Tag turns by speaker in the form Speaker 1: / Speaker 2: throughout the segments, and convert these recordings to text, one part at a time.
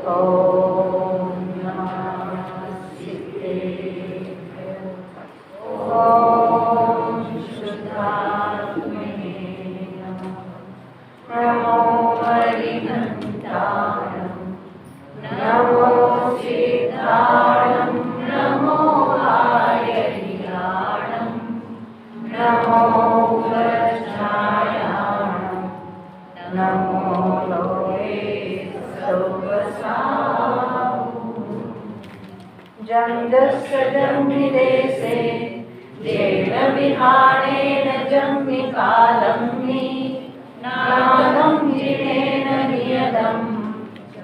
Speaker 1: ओम नमः शिवाय। ओम शुद्धात्मने नमः। नमो हरिहंताय, नमो सिद्धाणं, नमो आर्यज्ञानं, नमो वज्रायाणं, नमो लोके जन्मदेशे जेन विहाणेन जन्मिकालं हि नादं जिनेन नियतं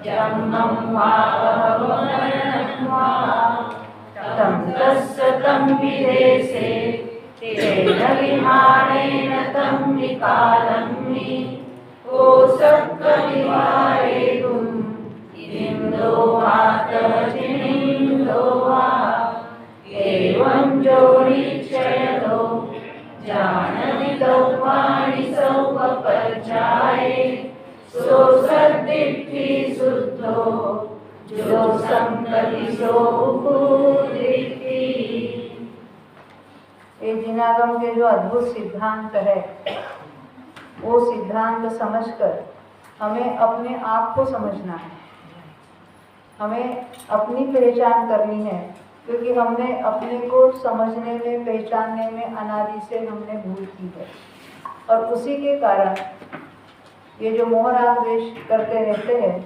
Speaker 1: जन्मं वा मरणं वा तं तस्य तं विदेशे तेन विहाणेन तं विकालं हि कोशकनिवारेतुम् इंदो वातजिनिंदो वा एवं जोनिच्छयतो जानवितो वाणि सौपपज्जाये सो सद्दिट्ठि शुद्धो जो संकति सो बुद्धिट्ठि। ये जिनागम के जो अद्भुत सिद्धांत है, वो सिद्धांत समझकर हमें अपने आप को समझना है, हमें अपनी पहचान करनी है, क्योंकि हमने अपने को समझने में, पहचानने में अनादि से हमने भूल की है। और उसी के कारण ये जो मोह राग द्वेष करते रहते हैं,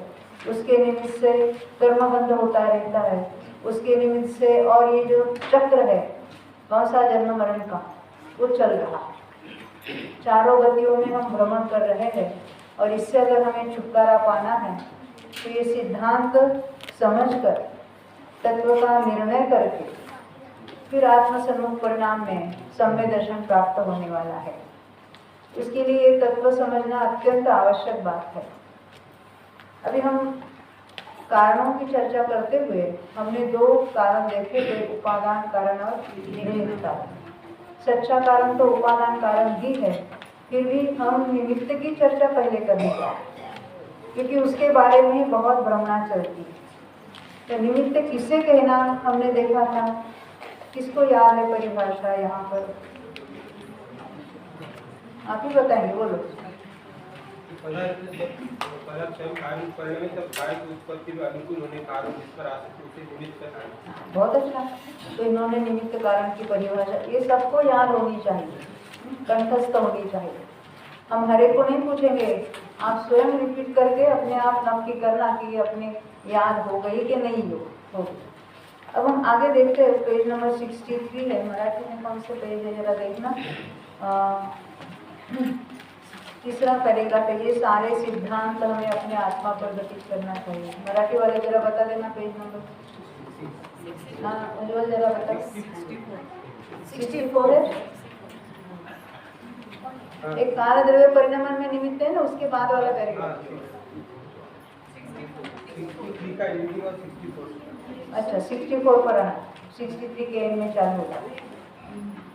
Speaker 1: उसके निमित्त से कर्मबंध होता रहता है, उसके निमित्त से, और ये जो चक्र है सा जन्म मरण का, वो चल रहा है। चारों गतियों में हम भ्रमण कर रहे हैं, और इससे अगर हमें छुटकारा पाना है तो ये सिद्धांत समझकर, तत्व का निर्णय करके फिर आत्मसन्मुख परिणाम में सम्य दर्शन प्राप्त होने वाला है। इसके लिए ये तत्व समझना अत्यंत आवश्यक बात है। अभी हम कारणों की चर्चा करते हुए हमने दो कारण देखे थे, उपादान कारण और निमित्त कारण। सच्चा कारण तो उपादान कारण ही है, फिर भी हम निमित्त की चर्चा पहले करेंगे, क्योंकि उसके बारे में बहुत भ्रमणा चलती है। तो निमित्त किसे कहना हमने देखा था, किसको याद है परिभाषा यहाँ पर? आप ही बताएंगे, बोलो। बहुत अच्छा, तो इन्होंने निमित्त कारण की परिभाषा ये सबको याद होनी चाहिए, कंठस्थ होनी चाहिए। हम हर एक को नहीं पूछेंगे, आप स्वयं रिपीट करके अपने आप नक्की करना कि अपने याद हो गई कि नहीं हो गई। अब हम आगे देखते हैं, पेज नंबर 63 है, मराठी में कौन से पेज है जरा देखना। तीसरा करेगा कि ये सारे सिद्धांत हमें अपने आत्मा पर घटित करना चाहिए। मराठी वाले जरा बता देना पेज नंबर। हाँ उज्ज्वल जरा बता। 64 है। एक कार्य द्रव्य परिणाम में निमित्त है ना, उसके बाद वाला करेगा। अच्छा 64 पर आना, 63 के एंड में चालू होगा।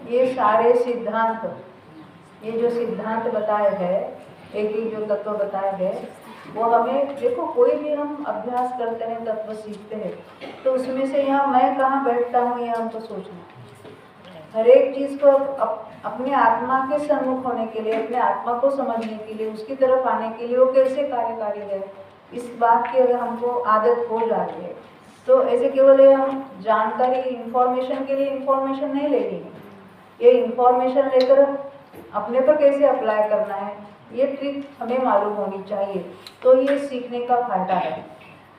Speaker 1: ये सारे सिद्धांत, ये जो सिद्धांत बताए हैं, एक ही जो तत्व बताए हैं, वो हमें देखो, कोई भी हम अभ्यास करते हैं, तत्व सीखते हैं, तो उसमें से यहाँ मैं कहाँ बैठता हूँ ये हमको सोचना। हर एक चीज को अपने आत्मा के सम्मुख होने के लिए, अपने आत्मा को समझने के लिए, उसकी तरफ आने के लिए वो कैसे कार्यकारी है, इस बात की अगर हमको आदत हो जा रही है, तो ऐसे केवल हम जानकारी, इंफॉर्मेशन के लिए इंफॉर्मेशन नहीं लेनी है, ये इंफॉर्मेशन लेकर अपने पर कैसे अप्लाई करना है, ये ट्रिक हमें मालूम होनी चाहिए। तो ये सीखने का फायदा है।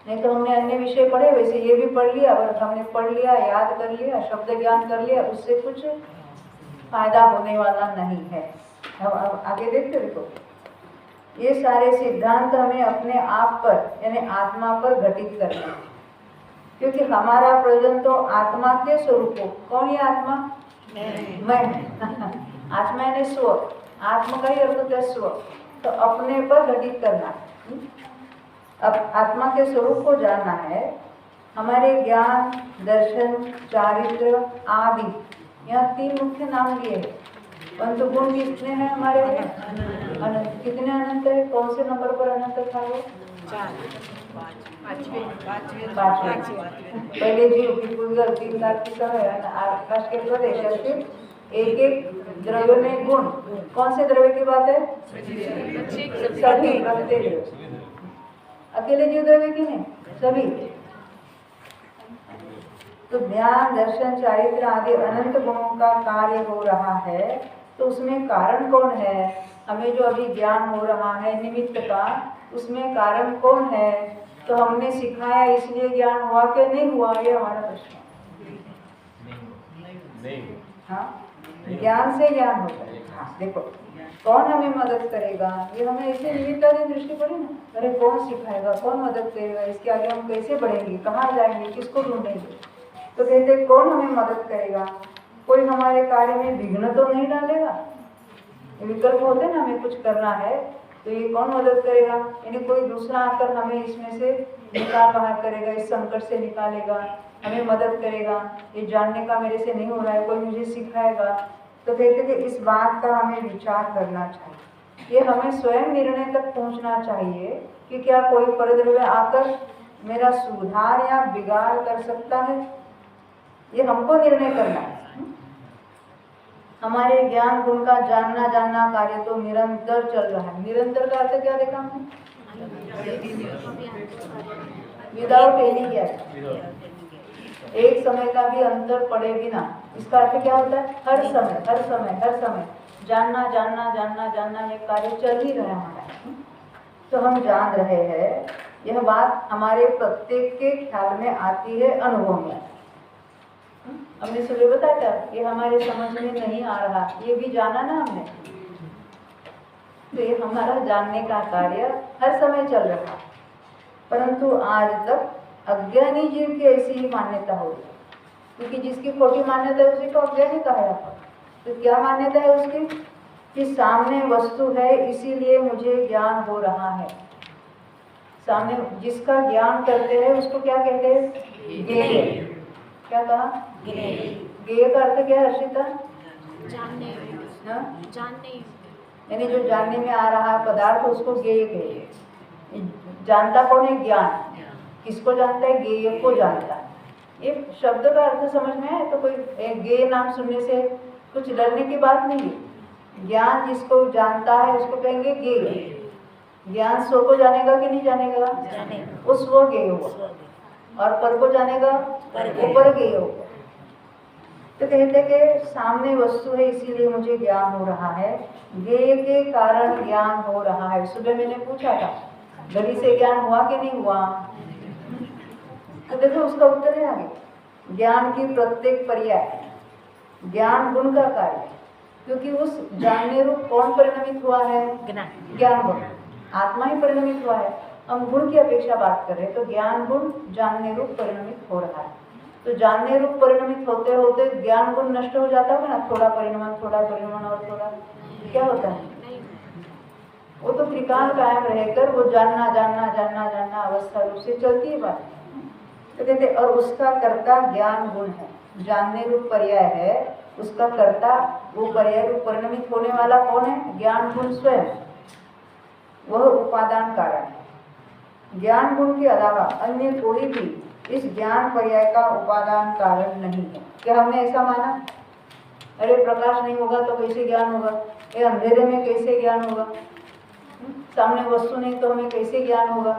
Speaker 1: नहीं तो हमने अन्य विषय पढ़े, वैसे ये भी पढ़ लिया, और हमने पढ़ लिया, याद कर लिया, शब्द ज्ञान कर लिया, उससे कुछ फायदा होने वाला नहीं है। अब आगे देखते देखो, ये सारे सिद्धांत हमें अपने आप पर यानी आत्मा पर घटित करना है, क्योंकि हमारा प्रयोजन तो आत्मा के स्वरूप को, कौन ये आत्मा? मैं आत्मा यानी स्व, आत्मा का ही अर्थ होता है स्व, तो अपने पर घटित करना। अब आत्मा के स्वरूप को जानना है। हमारे ज्ञान, दर्शन, चारित्र आदि, यहाँ 3 मुख्य नाम लिए हैं। परंतु गुण कितने हैं हमारे में? अनंत। कितने अनंत है? कौन से नंबर पर अनंत था वो? पहिले जीव की पूर्व 3 लाख की समय आकाश के प्रदेश से एक एक द्रव्य में गुण, कौन से द्रव्य की बात है? सभी, प्रत्येक। अकेले जीव द्रव्य की नहीं, सभी। तो ज्ञान, दर्शन, चारित्र आदि अनंत गुणों का कार्य हो रहा है, तो उसमें कारण कौन है? हमें जो अभी ज्ञान हो रहा है निमित्त का, उसमें कारण कौन है? तो हमने सिखाया इसलिए ज्ञान हुआ कि नहीं हुआ, ये हमारा प्रश्न है। हाँ, ज्ञान से ज्ञान होता है। हाँ, देखो कौन हमें मदद करेगा, ये हमें ऐसे निमित्तादि दृष्टि पड़ी ना। अरे कौन सिखाएगा, कौन मदद करेगा, इसके आगे हम कैसे बढ़ेंगे, कहाँ जाएंगे, किसको ढूंढेंगे? तो कहते कौन हमें मदद करेगा? कोई हमारे कार्य में विघ्न तो नहीं डालेगा। विकल्प होते ना, हमें कुछ करना है तो ये कौन मदद करेगा? यानी कोई दूसरा आकर हमें इसमें से निकाल बाहर करेगा, इस संकट से निकालेगा, हमें मदद करेगा। ये जानने का मेरे से नहीं हो रहा है, कोई मुझे सिखाएगा। तो कहते कि इस बात का हमें विचार करना चाहिए। ये हमें स्वयं निर्णय तक पहुंचना चाहिए कि क्या कोई परद्रव्य आकर मेरा सुधार या बिगाड़ कर सकता है। ये हमको निर्णय करना है। हमारे ज्ञान गुण का जानना कार्य तो निरंतर चल रहा है। निरंतर का अर्थ क्या देखा हमने? विदाउट एनी गैप, एक समय का भी अंतर पड़े बिना। इसका अर्थ क्या होता है? हर समय जानना ये कार्य चल ही रहा है हमारा। तो हम जान रहे हैं, यह बात हमारे प्रत्येक के ख्याल में आती है, अनुभव में। हमने सुबह बताया था, ये हमारे समझ में नहीं आ रहा, ये भी जाना ना हमने। तो ये हमारा जानने का कार्य हर समय चल रहा है, परंतु आज तक अज्ञानी जीव की ऐसी ही मान्यता हो रही, क्योंकि जिसकी खोटी मान्यता है उसी को अज्ञानी कहा जाता है। तो क्या मान्यता है उसकी? कि सामने वस्तु है इसीलिए मुझे ज्ञान हो रहा है। सामने जिसका ज्ञान करते हैं उसको क्या कहते हैं? ज्ञेय। क्या कहा? ज्ञेय का अर्थ क्या है हर्षिता? जानने यानी जो जानने में आ रहा है पदार्थ उसको ज्ञेय कहिए। जानता कौन है? ज्ञान। किसको जानता है? ज्ञेय को जानता है। ये शब्द का अर्थ समझ में आए तो कोई ज्ञेय नाम सुनने से कुछ डरने की बात नहीं है। ज्ञान जिसको जानता है उसको कहेंगे ज्ञेय। ज्ञान स्व को जानेगा कि नहीं जानेगा? वो स्व ज्ञेय होगा, और पर को जानेगा वो पर ज्ञेय होगा। तो कहते कि सामने वस्तु है इसीलिए मुझे ज्ञान हो रहा है, ज्ञेय के कारण ज्ञान हो रहा है। सुबह मैंने पूछा था घड़ी से ज्ञान हुआ कि नहीं हुआ, तो देखो उसका उत्तर है आगे। ज्ञान की प्रत्येक पर्याय ज्ञान गुण का कार्य, क्योंकि उस जानने रूप कौन परिणमित हुआ है? ज्ञान गुण। आत्मा ही परिणमित हुआ है। हम गुण की अपेक्षा बात कर रहे हैं, तो ज्ञान गुण जानने रूप परिणमित हो रहा है। तो जानने रूप परिणमित होते होते ज्ञान गुण नष्ट हो जाता है ना, थोड़ा परिणमन और थोड़ा क्या होता है? वो तो त्रिकाल कायम रहकर वो जानना अवस्था रूप से चलती है बात। तो कहते और उसका कर्ता ज्ञान गुण है, जानने रूप पर्याय है, उसका कर्ता वो पर्याय रूप परिणमित होने वाला कौन है? ज्ञान गुण स्वयं, वह उपादान कारण है। ज्ञान गुण के अलावा अन्य कोई भी इस ज्ञान पर्याय का उपादान कारण नहीं है। क्या हमने ऐसा माना? अरे प्रकाश नहीं होगा तो कैसे ज्ञान होगा? ये अंधेरे में कैसे ज्ञान होगा? सामने वस्तु नहीं तो हमें कैसे ज्ञान होगा?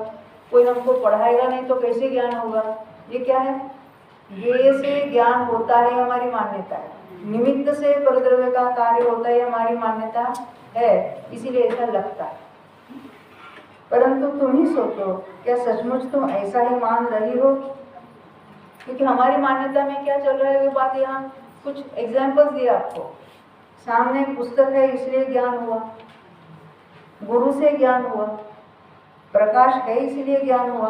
Speaker 1: कोई हमको पढ़ाएगा नहीं तो कैसे ज्ञान होगा? ये क्या है? ये से ज्ञान होता है हमारी मान्यता है। निमित्त से परद्रव्य का कार्य होता है हमारी मान्यता है, इसीलिए ऐसा लगता है। परंतु तुम ही सोचो, क्या सचमुच तुम ऐसा ही मान रही हो? क्योंकि हमारी मान्यता में क्या चल रहा है वो बात यहाँ कुछ एग्जाम्पल्स दिए आपको। सामने पुस्तक है इसलिए ज्ञान हुआ, गुरु से ज्ञान हुआ, प्रकाश है इसलिए ज्ञान हुआ।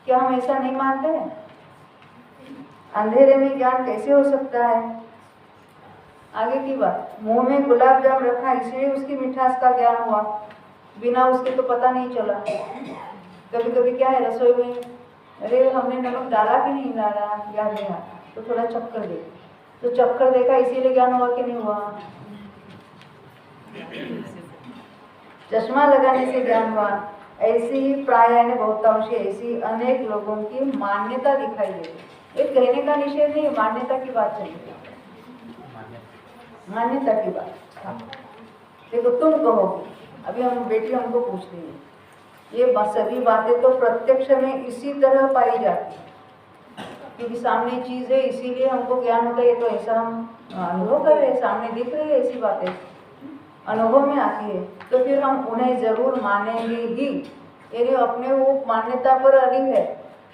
Speaker 1: क्या हम ऐसा नहीं मानते हैं? अंधेरे में ज्ञान कैसे हो सकता है? आगे की बात, मुंह में गुलाब जाम रखा इसलिए उसकी मिठास का ज्ञान हुआ, बिना उसके तो पता नहीं चला। कभी कभी क्या है रसोई में, अरे हमने नमक डाला कि नहीं डाला याद नहीं आता, तो थोड़ा चक्कर दे, तो चक्कर देखा इसीलिए ज्ञान हुआ कि नहीं हुआ? चश्मा लगाने से ज्ञान हुआ, ऐसी ही प्राय बहुतांश ऐसी अनेक लोगों की मान्यता दिखाई देती। ये कहने का निषेध नहीं, मान्यता की बात चल रही है, मान्यता की बात। देखो तुम कहोगे, अभी हम बेटी हमको पूछ रही है, ये सभी बातें तो प्रत्यक्ष में इसी तरह पाई जाती है, क्योंकि सामने चीज है इसीलिए हमको ज्ञान होता है। ये तो ऐसा हम अनुभव कर रहे हैं, सामने दिख रही है, ऐसी बातें अनुभव में आती है, तो फिर हम उन्हें जरूर मानेंगे ही। यदि अपने वो मान्यता पर अड़ी है,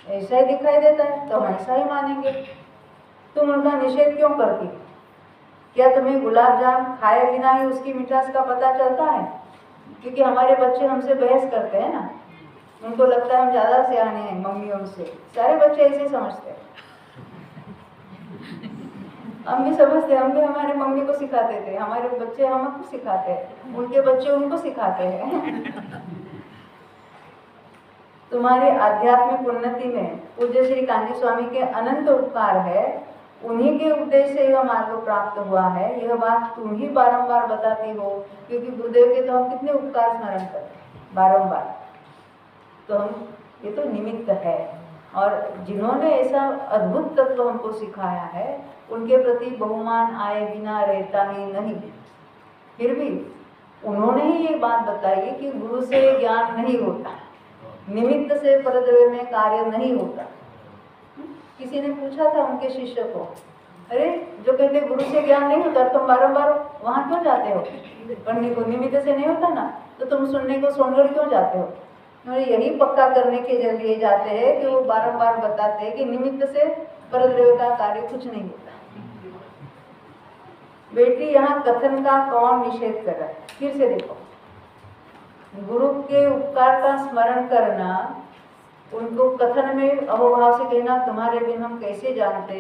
Speaker 1: ऐसा ही दिखाई देता है तो हम ऐसा ही मानेंगे। तुम उनका निषेध क्यों करती? क्या तुम्हें गुलाब जाम खाए बिना ही उसकी मिठास का पता चलता है? क्योंकि हमारे बच्चे हमसे बहस करते हैं ना, उनको लगता है हम ज़्यादा सियाने हैं मम्मियों से। सारे बच्चे ऐसे समझते हैं, हम भी समझते हैं, हम भी हमारे मम्मी को सिखाते थे, हमारे बच्चे हमको सिखाते हैं, उनके बच्चे उनको सिखाते हैं। तुम्हारे आध्यात्मिक उन्नति में पूज्य श्री कांची स्वामी के अनंत उपकार है, उन्हीं के उपदेश से यह मार्ग प्राप्त हुआ है। यह बात तुम ही बारंबार बताती हो, क्योंकि गुरुदेव के तो हम कितने उपकार स्मरण करते बारंबार, तो हम ये तो निमित्त है। और जिन्होंने ऐसा अद्भुत तत्व हमको सिखाया है, उनके प्रति बहुमान आए बिना रहता ही नहीं। फिर भी उन्होंने ही ये बात बताई कि गुरु से ज्ञान नहीं होता, निमित्त से परद्रव्य में कार्य नहीं होता। किसी ने पूछा था उनके शिष्य को, अरे जो कहते गुरु से ज्ञान नहीं होता, तुम बारंबार वहां क्यों जाते हो पढ़ने को? निमित्त से नहीं होता ना, तो तुम सुनने को सोनगढ़ क्यों जाते हो? यही पक्का करने के लिए जाते हैं कि वो बारंबार बताते हैं कि निमित्त से परद्रव्य का कार्य कुछ नहीं होता। बेटी, यहाँ कथन का कौन निषेध कर रहा है? फिर से देखो, गुरु के उपकार का स्मरण करना, उनको कथन में अहोभाव से कहना तुम्हारे बिन हम कैसे जानते,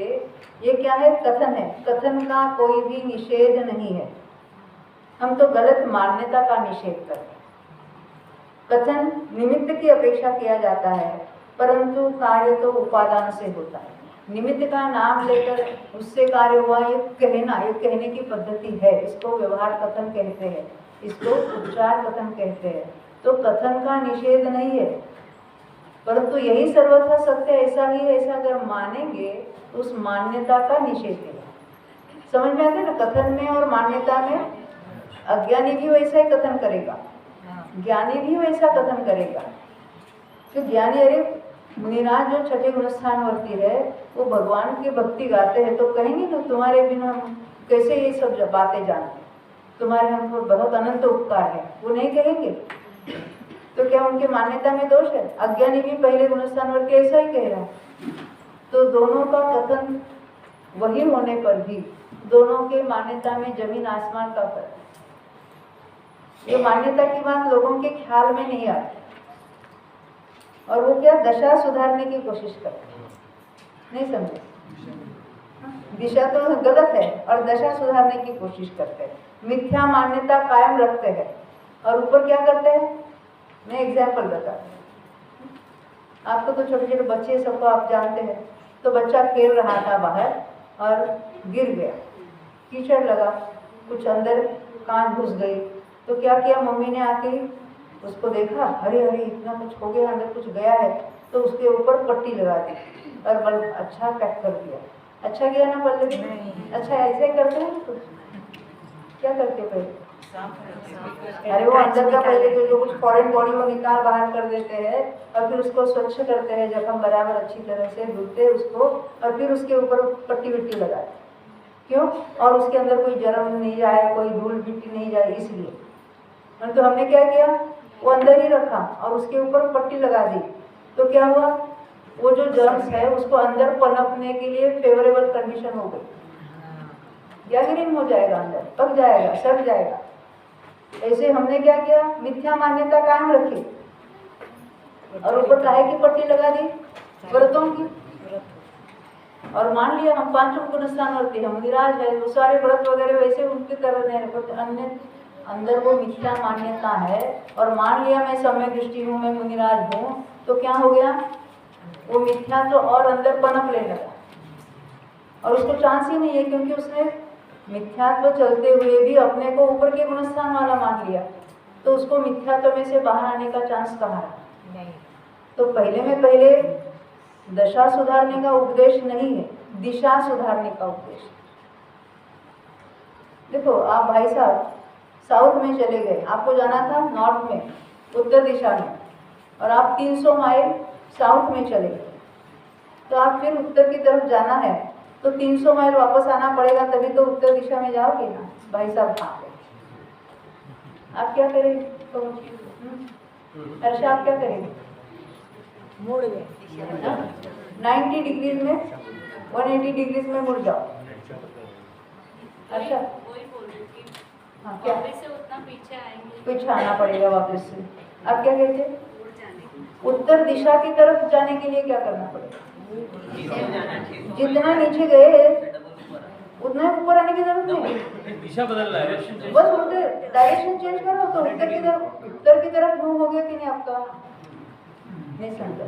Speaker 1: ये क्या है? कथन है। कथन का कोई भी निषेध नहीं है, हम तो गलत मान्यता का निषेध करते हैं। कथन निमित्त की अपेक्षा किया जाता है, परंतु कार्य तो उपादान से होता है। निमित्त का नाम लेकर उससे कार्य हुआ, ये कहना, ये कहने की पद्धति है, इसको व्यवहार कथन कहते हैं, इसको उच्चार कथन कहते हैं। तो कथन का निषेध नहीं है, परंतु यही सर्वथा सत्य ऐसा ही है, ऐसा अगर मानेंगे तो उस मान्यता का निषेध है। समझ में आता है ना? कथन में और मान्यता में अज्ञानी भी वैसा ही कथन करेगा, ज्ञानी भी वैसा कथन करेगा। तो ज्ञानी, अरे मुनिराज जो छठे गुणस्थान वर्ती है, वो भगवान की भक्ति गाते हैं, तो कहेंगे ना तुम्हारे बिना हम कैसे ये सब बातें जानते, तुम्हारे हम पर बहुत अनंत उपकार है, वो नहीं कहेंगे? तो क्या उनके मान्यता में दोष है? अज्ञानी भी पहले गुणस्थान वर्ती ऐसा ही कह रहा है। तो दोनों का कथन वही होने पर भी दोनों के मान्यता में जमीन आसमान का फर्क है। ये मान्यता की बात लोगों के ख्याल में नहीं आती, और वो क्या दशा सुधारने की कोशिश करते हैं। नहीं समझे? दिशा तो गलत है और दशा सुधारने की कोशिश करते हैं, मिथ्या मान्यता कायम रखते हैं, और ऊपर क्या करते हैं? मैं एग्जाम्पल बताती हूँ आपको। तो छोटे छोटे बच्चे सबको आप जानते हैं। तो बच्चा खेल रहा था बाहर और गिर गया, कीचड़ लगा, कुछ अंदर कांच घुस गई। तो क्या किया? मम्मी ने आके उसको देखा, अरे अरे इतना कुछ हो गया, अंदर कुछ गया है, तो उसके ऊपर पट्टी लगा दी और बल अच्छा पैक कर दिया। अच्छा गया ना पल्ले? अच्छा ऐसे ही करते हैं। तो क्या करते पहले? अरे वो अंदर का पहले जो कुछ फॉरेन बॉडी को निकाल बाहर कर देते हैं, और फिर उसको स्वच्छ करते हैं, जख्म बराबर अच्छी तरह से धुलते उसको, और फिर उसके ऊपर पट्टी विट्टी लगाते। क्यों? और उसके अंदर कोई जर्म नहीं जाए, कोई धूल मिट्टी नहीं जाए, इसलिए। तो हमने क्या किया? वो अंदर ही रखा और उसके ऊपर पट्टी लगा दी। तो क्या हुआ? वो जो जर्म्स है उसको अंदर पनपने के लिए फेवरेबल कंडीशन हो गई, या ग्रीन हो जाएगा, अंदर पक जाएगा, सड़ जाएगा। ऐसे हमने क्या किया? मिथ्या मान्यता कायम रखी और ऊपर काहे की पट्टी लगा दी? व्रतों की। और मान लिया हम पांचों गुणस्थान वर्ती है, मुनिराज है, वो सारे व्रत वगैरह वैसे उनके कर रहे हैं, अन्य अंदर वो मिथ्या मान्यता है। और मान लिया मैं समय दृष्टि हूँ, मैं मुनिराज हूँ, तो क्या हो गया? वो मिथ्या तो और अंदर पनप लेने लगा, और उसको चांस ही नहीं है, क्योंकि उसने मिथ्यात्व चलते हुए भी अपने को ऊपर के गुणस्थान वाला मान लिया। तो उसको मिथ्यात्व में से बाहर आने का चांस कहाँ है?
Speaker 2: नहीं।
Speaker 1: तो पहले दशा सुधारने का उपदेश नहीं है, दिशा सुधारने का उपदेश। देखो आप भाई साहब साउथ में चले गए, आपको जाना था नॉर्थ में, उत्तर दिशा में, और आप 300 माइल साउथ में चले गए, तो आप फिर उत्तर की तरफ जाना है तो 300 माइल वापस आना पड़ेगा, तभी तो उत्तर दिशा में जाओगे ना। भाई साहब कहाँ गए? आप क्या करेंगे? तो हर्षा आप क्या करेंगे?
Speaker 2: मुड़ गए
Speaker 1: 90 डिग्रीज में, 180 डिग्रीज में मुड़ जाओ। अच्छा
Speaker 3: वही बोल रही थी,
Speaker 1: हाँ क्या?
Speaker 3: वापस से उतना पीछे आएंगे,
Speaker 1: पीछे आना पड़ेगा वापस से। आप क्या कहते?
Speaker 3: उड़ जाने।
Speaker 1: उत्तर दिशा की तरफ जाने के लिए क्या करना पड़ेगा? जितना नीचे गए उतना ऊपर आने की जरूरत नहीं,
Speaker 4: दिशा बदल रहा है,
Speaker 1: बस उल्टे डायरेक्शन चेंज करो तो उत्तर की तरफ मूव हो गया कि नहीं आपका? नहीं समझा।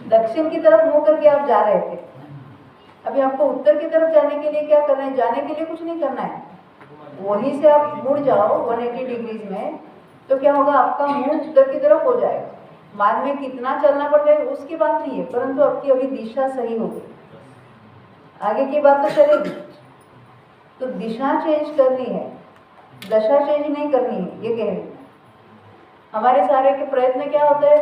Speaker 1: दक्षिण की तरफ मुंह करके आप जा रहे थे, अभी आपको उत्तर की तरफ जाने के लिए क्या करना है? जाने के लिए कुछ नहीं करना है, वहीं से आप मुड़ जाओ 180 डिग्रीज में, तो क्या होगा? आपका मुंह उत्तर की तरफ हो जाएगा। बाद में कितना चलना पड़ता है उसकी बात नहीं है, परंतु आपकी अभी दिशा सही हो गई, आगे की बात तो चलेगी। तो दिशा चेंज करनी है, दशा चेंज नहीं करनी है, ये कह रही हूं। हमारे सारे के प्रयत्न क्या होते हैं?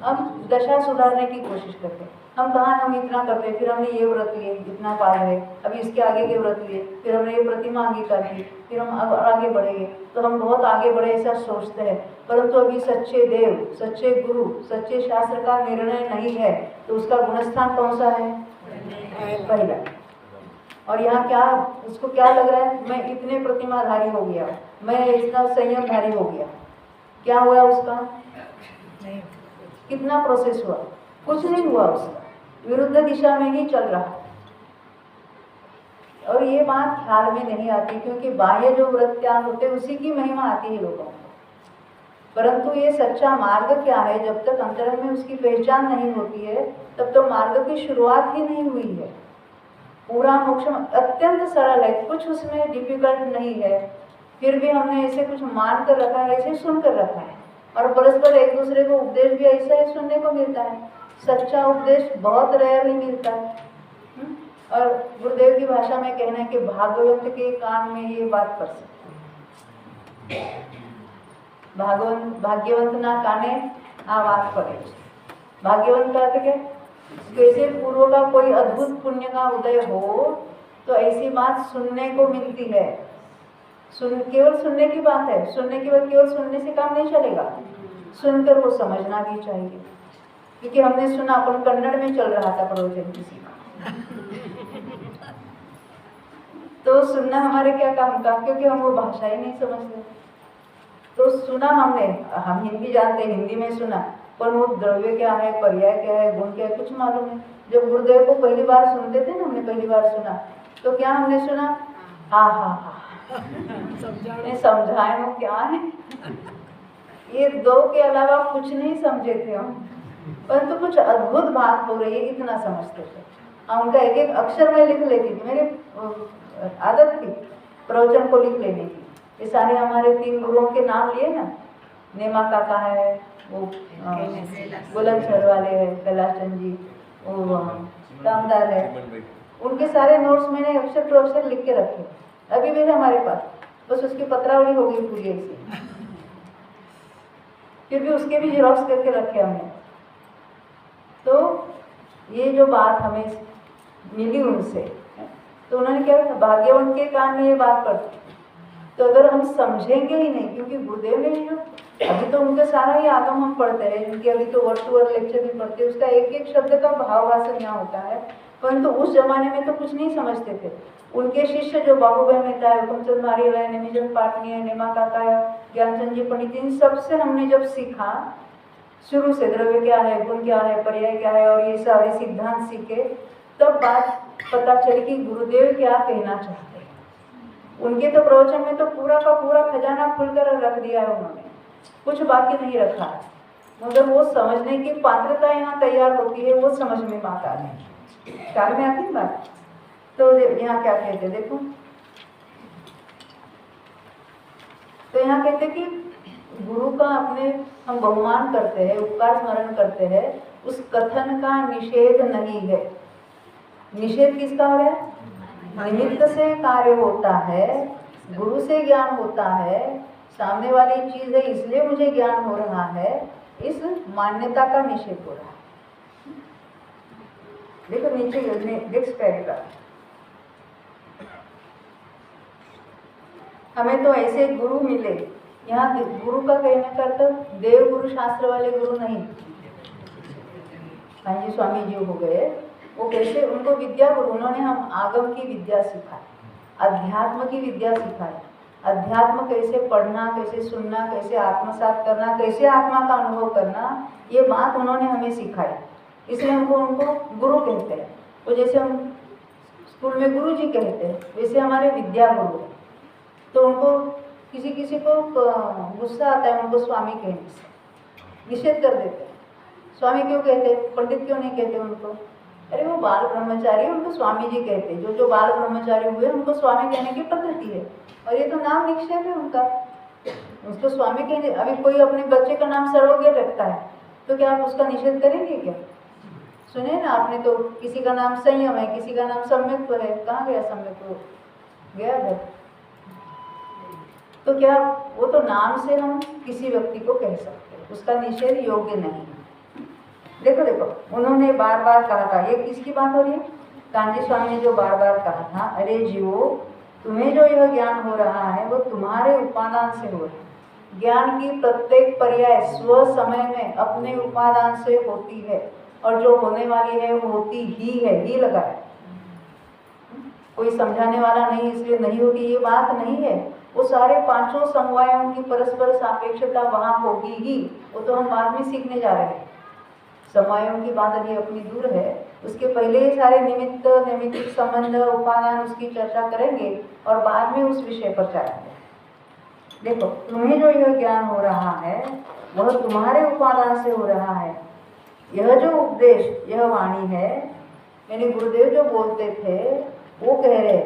Speaker 1: हम दशा सुधारने की कोशिश करते हैं। हम इतना करते हैं, फिर हमने ये व्रत लिए, इतना पार है, अभी इसके आगे के व्रत लिए, फिर हमने ये प्रतिमा अंगीकार की, फिर हम अब आगे बढ़ेंगे, तो हम बहुत आगे बढ़े ऐसा सोचते हैं। परंतु अभी सच्चे देव, सच्चे गुरु, सच्चे शास्त्र का निर्णय नहीं है, तो उसका गुणस्थान कौन सा है? पहला। और यहाँ क्या उसको क्या लग रहा है? मैं इतने प्रतिमाधारी हो गया, मैं इतना संयमधारी हो गया। क्या हुआ उसका? कितना प्रोसेस हुआ? कुछ नहीं हुआ, उसका विरुद्ध दिशा में ही चल रहा है। और ये बात ख्याल में नहीं आती, क्योंकि बाह्य जो व्रत त्याग होते उसी की महिमा आती है लोगों को, परंतु ये सच्चा मार्ग क्या है, जब तक अंतरंग में उसकी पहचान नहीं होती है तब तो मार्ग की शुरुआत ही नहीं हुई है। पूरा मोक्ष अत्यंत सरल है, कुछ उसमें डिफिकल्ट नहीं है, फिर भी हमने ऐसे कुछ मान कर रखा है, ऐसे सुन कर रखा है, और परस्पर एक दूसरे को उपदेश भी ऐसा ही सुनने को मिलता है। सच्चा उपदेश बहुत रेयर ही मिलता है। और गुरुदेव की भाषा में कहना है कि भागवत के कान में ये बात पड़ सकती है, भाग्यवंत ना काने आवाज पड़े। भाग्यवंत का अर्थ क्या? कैसे पूर्व का कोई अद्भुत पुण्य का उदय हो तो ऐसी बात सुनने को मिलती है। केवल सुनने की बात है, सुनने के बाद केवल सुनने से काम नहीं चलेगा, सुनकर वो समझना भी चाहिए। क्योंकि हमने सुना, अपन कन्नड़ में चल रहा था प्रवचन किसी का, तो सुनना हमारे क्या काम का, क्योंकि हम वो भाषा ही नहीं समझते। तो सुना हमने, हम हिंदी जानते हैं, हिंदी में सुना, पर वो द्रव्य क्या है, पर्याय क्या है, गुण क्या है, कुछ मालूम है। जब गुरुदेव को पहली बार सुनते थे ना, हमने पहली बार सुना, तो क्या हमने सुना? हाँ हाँ हाँ, समझाए वो क्या है, ये दो के अलावा कुछ नहीं समझे थे हम, परंतु कुछ अद्भुत बात हो रही है इतना समझते थे। उनका एक एक अक्षर में लिख लेती थी, मेरी आदत थी प्रवचन को लिख लेने की। ये सारे हमारे 3 गुरुओं के नाम लिए ना, नेमा काका है, वो बुलंदशहर वाले है, कैलाश चंद जी, वो कामदार है, उनके सारे नोट्स मैंने अक्षर टू अक्षर लिख के रखे, अभी भी है हमारे पास, बस उसकी पत्रावली हो गई पूरी ऐसी, फिर भी उसके भी जेरॉक्स करके रखे हमने। तो ये जो बात हमें मिली उनसे, तो उन्होंने क्या कहा? भाग्यवान के कान में ये बात पड़ती। तो अगर हम समझेंगे ही नहीं, क्योंकि गुरुदेव ने जो अभी तो उनका सारा ही आगम हम पढ़ते हैं, उनके अभी तो वर्ड टू वर्ड लेक्चर भी पढ़ते हैं, उसका एक एक शब्द का भाववासन यहाँ होता है, परंतु उस जमाने में तो कुछ नहीं समझते थे। उनके शिष्य जो बाबूभाई मेहता है, हुकुमचंद मारियल है, नेमीचंद पाटनी है, नेमा काका है, ज्ञानचंद जी पंडित, इन सबसे हमने जब सीखा शुरू से, द्रव्य क्या है, गुण क्या है, पर्याय क्या है, और ये सारे सिद्धांत सीखे, तब बात पता चली कि गुरुदेव क्या कहना चाहते हैं। उनके तो प्रवचन में तो पूरा का पूरा खजाना खुलकर रख दिया है उन्होंने, कुछ बाकी नहीं रखा है, मगर वो समझने की पात्रता यहाँ तैयार होती है, वो समझ में बात आ रही है, ख्याल में आती है बात। तो यहाँ क्या कहते देखो, तो यहाँ कहते कि गुरु का अपने हम बहुमान करते हैं, उपकार स्मरण करते हैं, उस कथन का निषेध नहीं है। निषेध किसका हो रहा है? निमित्त से कार्य होता है, गुरु से ज्ञान होता है, सामने वाली चीज है इसलिए मुझे ज्ञान हो रहा है, इस मान्यता का निषेध हो रहा है। देखो नीचे नेक्स्ट पैराग्राफ। हमें तो ऐसे गुरु मिले, यहाँ गुरु का कहने का अर्थ देव गुरु शास्त्र वाले गुरु नहीं। कांजी स्वामी जी हो गए, वो कैसे, उनको विद्या गुरु, उन्होंने हम आगम की विद्या सिखाई, अध्यात्म की विद्या सिखाई। अध्यात्म कैसे पढ़ना, कैसे सुनना, कैसे आत्मसात करना, कैसे आत्मा का अनुभव करना, ये बात उन्होंने हमें सिखाई। इसलिए हमको उनको गुरु कहते हैं। तो जैसे हम स्कूल में गुरु जी कहते हैं, वैसे हमारे विद्या गुरु हैं। तो उनको किसी किसी को गुस्सा आता है उनको स्वामी कहने से, निषेध कर देते हैं। स्वामी क्यों कहते हैं, पंडित क्यों नहीं कहते उनको? अरे वो बाल ब्रह्मचारी, उनको स्वामी जी कहते हैं। जो बाल ब्रह्मचारी हुए उनको स्वामी कहने की पद्धति है, और ये तो नाम निक्षेप है उनका, उसको स्वामी कहने। अभी कोई अपने बच्चे का नाम सर्वज्ञ रखता है, तो क्या आप उसका निषेध करेंगे क्या? सुने ना आपने, तो किसी का नाम संयम है, किसी का नाम सम्यक है। कहाँ गया सम्यक? गया घर। तो क्या वो तो नाम से हम किसी व्यक्ति को कह सकते हैं, उसका निषेध योग्य नहीं है। देखो देखो, उन्होंने बार बार कहा था, ये किसकी बात हो रही है? कांजी स्वामी ने जो बार बार कहा था, अरे जीवो, तुम्हें जो यह ज्ञान हो रहा है वो तुम्हारे उपादान से हो रहा है। ज्ञान की प्रत्येक पर्याय स्व समय में अपने उपादान से होती है, और जो होने वाली है वो होती ही है, ही लगा है। कोई समझाने वाला नहीं इसलिए नहीं होती, ये बात नहीं है। वो सारे पांचों समवायों की परस्पर सापेक्षता वहाँ होगी ही, वो तो हम बाद में सीखने जा रहे हैं। समवायों की बात अभी अपनी दूर है, उसके पहले ही सारे निमित्त, नैमित्तिक संबंध, उपादान, उसकी चर्चा करेंगे और बाद में उस विषय पर जाएंगे। देखो, तुम्हें जो यह ज्ञान हो रहा है वह तुम्हारे उपादान से हो रहा है। यह जो उपदेश, यह वाणी है, यानी गुरुदेव जो बोलते थे वो कह रहे,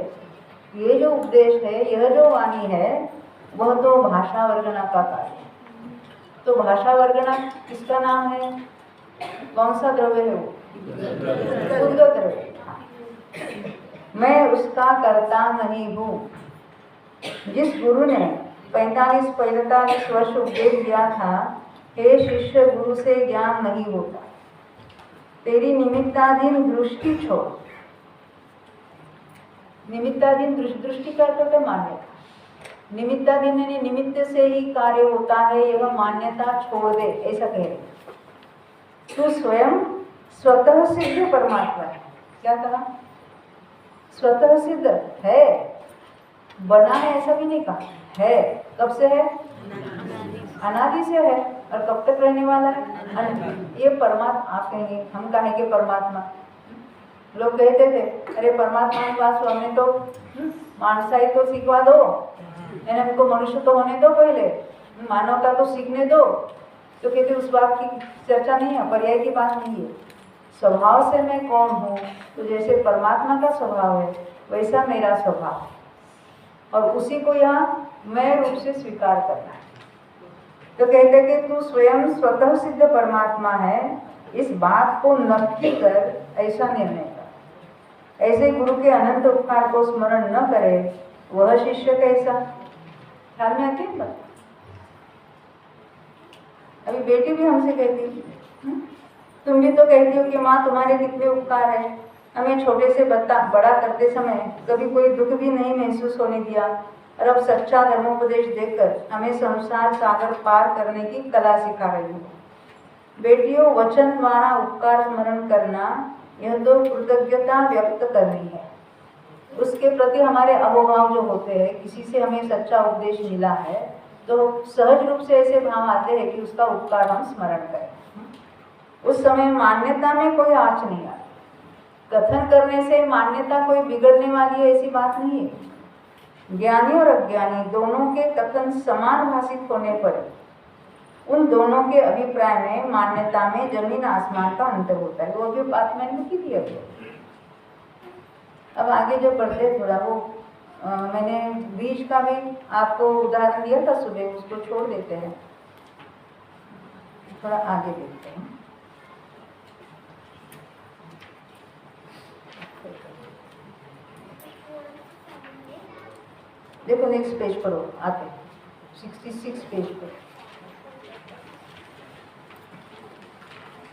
Speaker 1: ये जो उपदेश है, यह जो वाणी है, वह तो भाषा वर्गना का कार्य है। तो भाषा वर्गना किसका नाम है? कौन सा द्रव्य है वो? उद्गत द्रव्य। मैं उसका कर्ता नहीं हूँ। जिस गुरु ने 45 वर्ष उपदेश दिया था, हे शिष्य, गुरु से ज्ञान नहीं होता, तेरी निमित्ताधीन दृष्टि छोड़। निमित्ताधीन दृष्टि का अर्थ है मान्यता। निमित्ताधीन यानी निमित्त से ही कार्य होता है, यह मान्यता छोड़ दे, ऐसा कह रहे। तू स्वयं स्वतः सिद्ध परमात्मा है। क्या कहा? स्वतः सिद्ध है, बना है ऐसा भी नहीं कहा है। कब से है? अनादि से है। और कब तक रहने वाला है? ये परमात्मा। आप कहेंगे, हम कहेंगे परमात्मा। लोग कहते थे, अरे परमात्मा की बात हमने तो मानसाई तो सिखवा दो, यानी हमको मनुष्य तो होने दो, पहले मानवता तो सीखने दो। तो कहते उस बात की चर्चा नहीं है, पर्याय की बात नहीं है। स्वभाव से मैं कौन हूँ, तो जैसे परमात्मा का स्वभाव है वैसा मेरा स्वभाव है, और उसी को यहाँ मैं रूप से स्वीकार करना है। तो कहते कि तू स्वयं स्वतः सिद्ध परमात्मा है, इस बात को नक्की कर, ऐसा निर्णय कर। ऐसे गुरु के अनंत उपकार को स्मरण न करे वह शिष्य कैसा? ख्याल में आती है? अभी बेटी भी हमसे कहती, तुम भी तो कहती हो कि माँ तुम्हारे कितने उपकार है, हमें छोटे से बड़ा करते समय कभी कोई दुख भी नहीं महसूस होने दिया, और अब सच्चा धर्मोपदेश देकर हमें संसार सागर पार करने की कला सिखा रही हो। बेटियों, वचन द्वारा उपकार स्मरण करना, यह तो कृतज्ञता व्यक्त करनी है। उसके प्रति हमारे अहोभाव जो होते हैं, किसी से हमें सच्चा उपदेश मिला है तो सहज रूप से ऐसे भाव आते हैं कि उसका उपकार हम स्मरण करें। उस समय मान्यता में कोई आँच नहीं आती। कथन करने से मान्यता कोई बिगड़ने वाली है ऐसी बात नहीं है। ज्ञानी और अज्ञानी दोनों के कथन समान भाषित होने पर उन दोनों के अभिप्राय में, मान्यता में जमीन आसमान का अंतर होता है। वो अभी बात मैंने की थी। अब आगे जो पढ़ते थोड़ा वो मैंने बीज का भी आपको उदाहरण दिया था सुबह, उसको छोड़ देते हैं, थोड़ा आगे देखते हैं। देखो नेक्स्ट पेज पर हो आते, 66 पेज पर।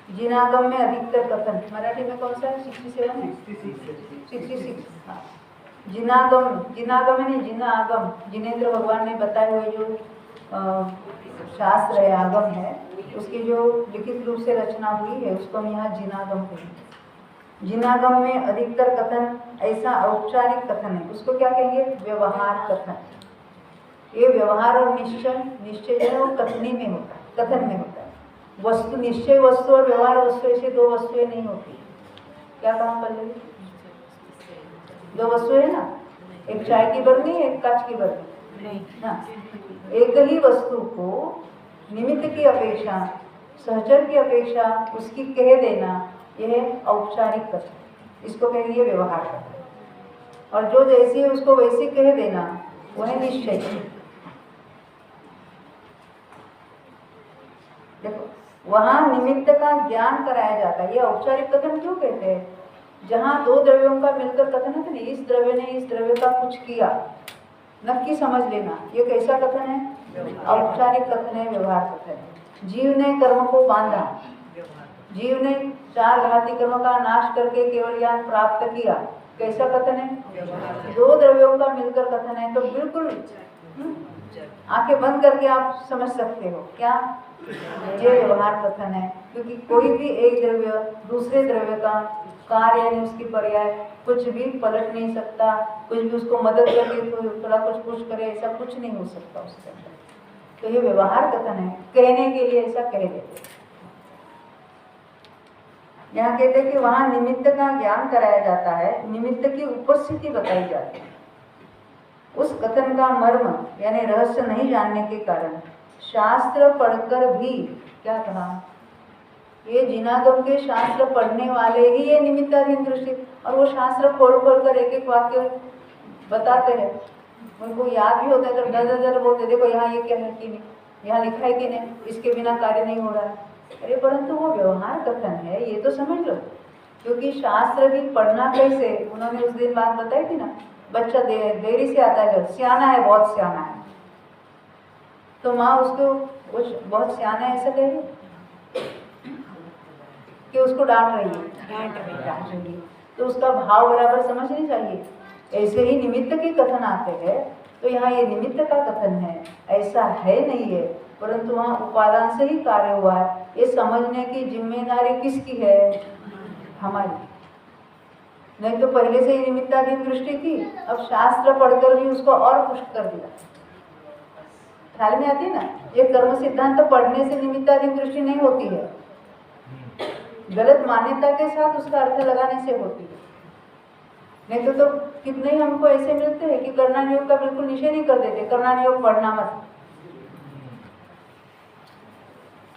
Speaker 1: जिनागम में अधिकतर कथन, मराठी में कौन सा है? 67 है, 66। हाँ, जिनागम, जिनागम है नहीं, जिनागम, जिनेंद्र भगवान ने बताए हुए जो शास्त्र है, आगम है, उसकी जो लिखित रूप से रचना हुई है उसको हम यहाँ जिनागम कहेंगे। जिनागम में अधिकतर कथन ऐसा औपचारिक कथन है, उसको क्या कहेंगे? व्यवहार कथन। ये व्यवहार और निश्चय, निश्चय जो है वो कथनी में होता है, कथन में होता है। वस्तु, निश्चय वस्तु और व्यवहार वस्तु ऐसे दो वस्तुएं नहीं होती। क्या काम कर लेंगे? दो वस्तुएं है ना, एक चाय की बरनी, एक कांच की बरनी ना। एक ही वस्तु को निमित्त की अपेक्षा, सहचर की अपेक्षा उसकी कह देना, यह औपचारिक कथन, इसको कहेंगे व्यवहार कथन। और जो जैसी है उसको वैसी कह देना, वह निश्चय। देखो वहां निमित्त का ज्ञान कराया जाता है। ये औपचारिक कथन क्यों कहते हैं? जहां दो द्रव्यों का मिलकर कथन है कि इस द्रव्य ने इस द्रव्य का कुछ किया, नक्की समझ लेना ये कैसा कथन है? औपचारिक कथन है, व्यवहार कथन है। जीव ने कर्म को बांधा, जीव ने 4 घाती कर्म का नाश करके केवल ज्ञान प्राप्त किया, कैसा कथन है? दो द्रव्यों का मिलकर कथन है, तो बिल्कुल आंखें बंद करके आप समझ सकते हो क्या ये व्यवहार कथन है। क्योंकि कोई भी एक द्रव्य दूसरे द्रव्य का कार्य यानी उसकी पर्याय कुछ भी पलट नहीं सकता, कुछ भी उसको मदद करके थोड़ा कुछ पुश करे, ऐसा कुछ नहीं हो सकता उसके अंदर। तो ये व्यवहार कथन है, कहने के लिए ऐसा कह देते। यहाँ कहते हैं कि वहां निमित्त का ज्ञान कराया जाता है, निमित्त की उपस्थिति बताई जाती है। उस कथन का मर्म यानी रहस्य नहीं जानने के कारण शास्त्र पढ़कर भी, क्या कहा, ये जिनागम के शास्त्र पढ़ने वाले ही ये निमित्ताधीन दृष्टि, और वो शास्त्र खोल खोल कर एक एक वाक्य बताते हैं, उनको याद भी होता है तो डर डर बोलते, देखो यहाँ ये क्या है कि नहीं, यहाँ लिखा है कि नहीं, इसके बिना कार्य नहीं हो रहा है। अरे परंतु वो व्यवहार कथन है, ये तो समझ लो। क्योंकि शास्त्र भी पढ़ना कैसे, उन्होंने उस दिन बात बताई थी ना, बच्चा देरी से आता है, सियाना है, बहुत सियाना है, तो माँ उसको बहुत सियाना है ऐसा कह रही कि उसको डांट रही है, तो उसका भाव बराबर समझनी चाहिए। ऐसे ही निमित्त के कथन आते हैं, तो यहाँ ये निमित्त का कथन है, ऐसा है नहीं है, परंतु वहाँ उपादान से ही कार्य हुआ है। ये समझने की जिम्मेदारी किसकी है? हमारी। नहीं तो पहले से ही निमित्ताधीन दृष्टि थी, अब शास्त्र पढ़कर भी उसको और पुष्ट कर दिया। ख्याल में आती है ना, ये कर्म सिद्धांत तो पढ़ने से निमित्ताधीन दृष्टि नहीं होती है, गलत मान्यता के साथ उसका अर्थ लगाने से होती है। नहीं तो कितने ही हमको ऐसे मिलते हैं कि कर्णान योग का बिल्कुल निषेध ही कर देते, कर्णान योग पढ़ना मत।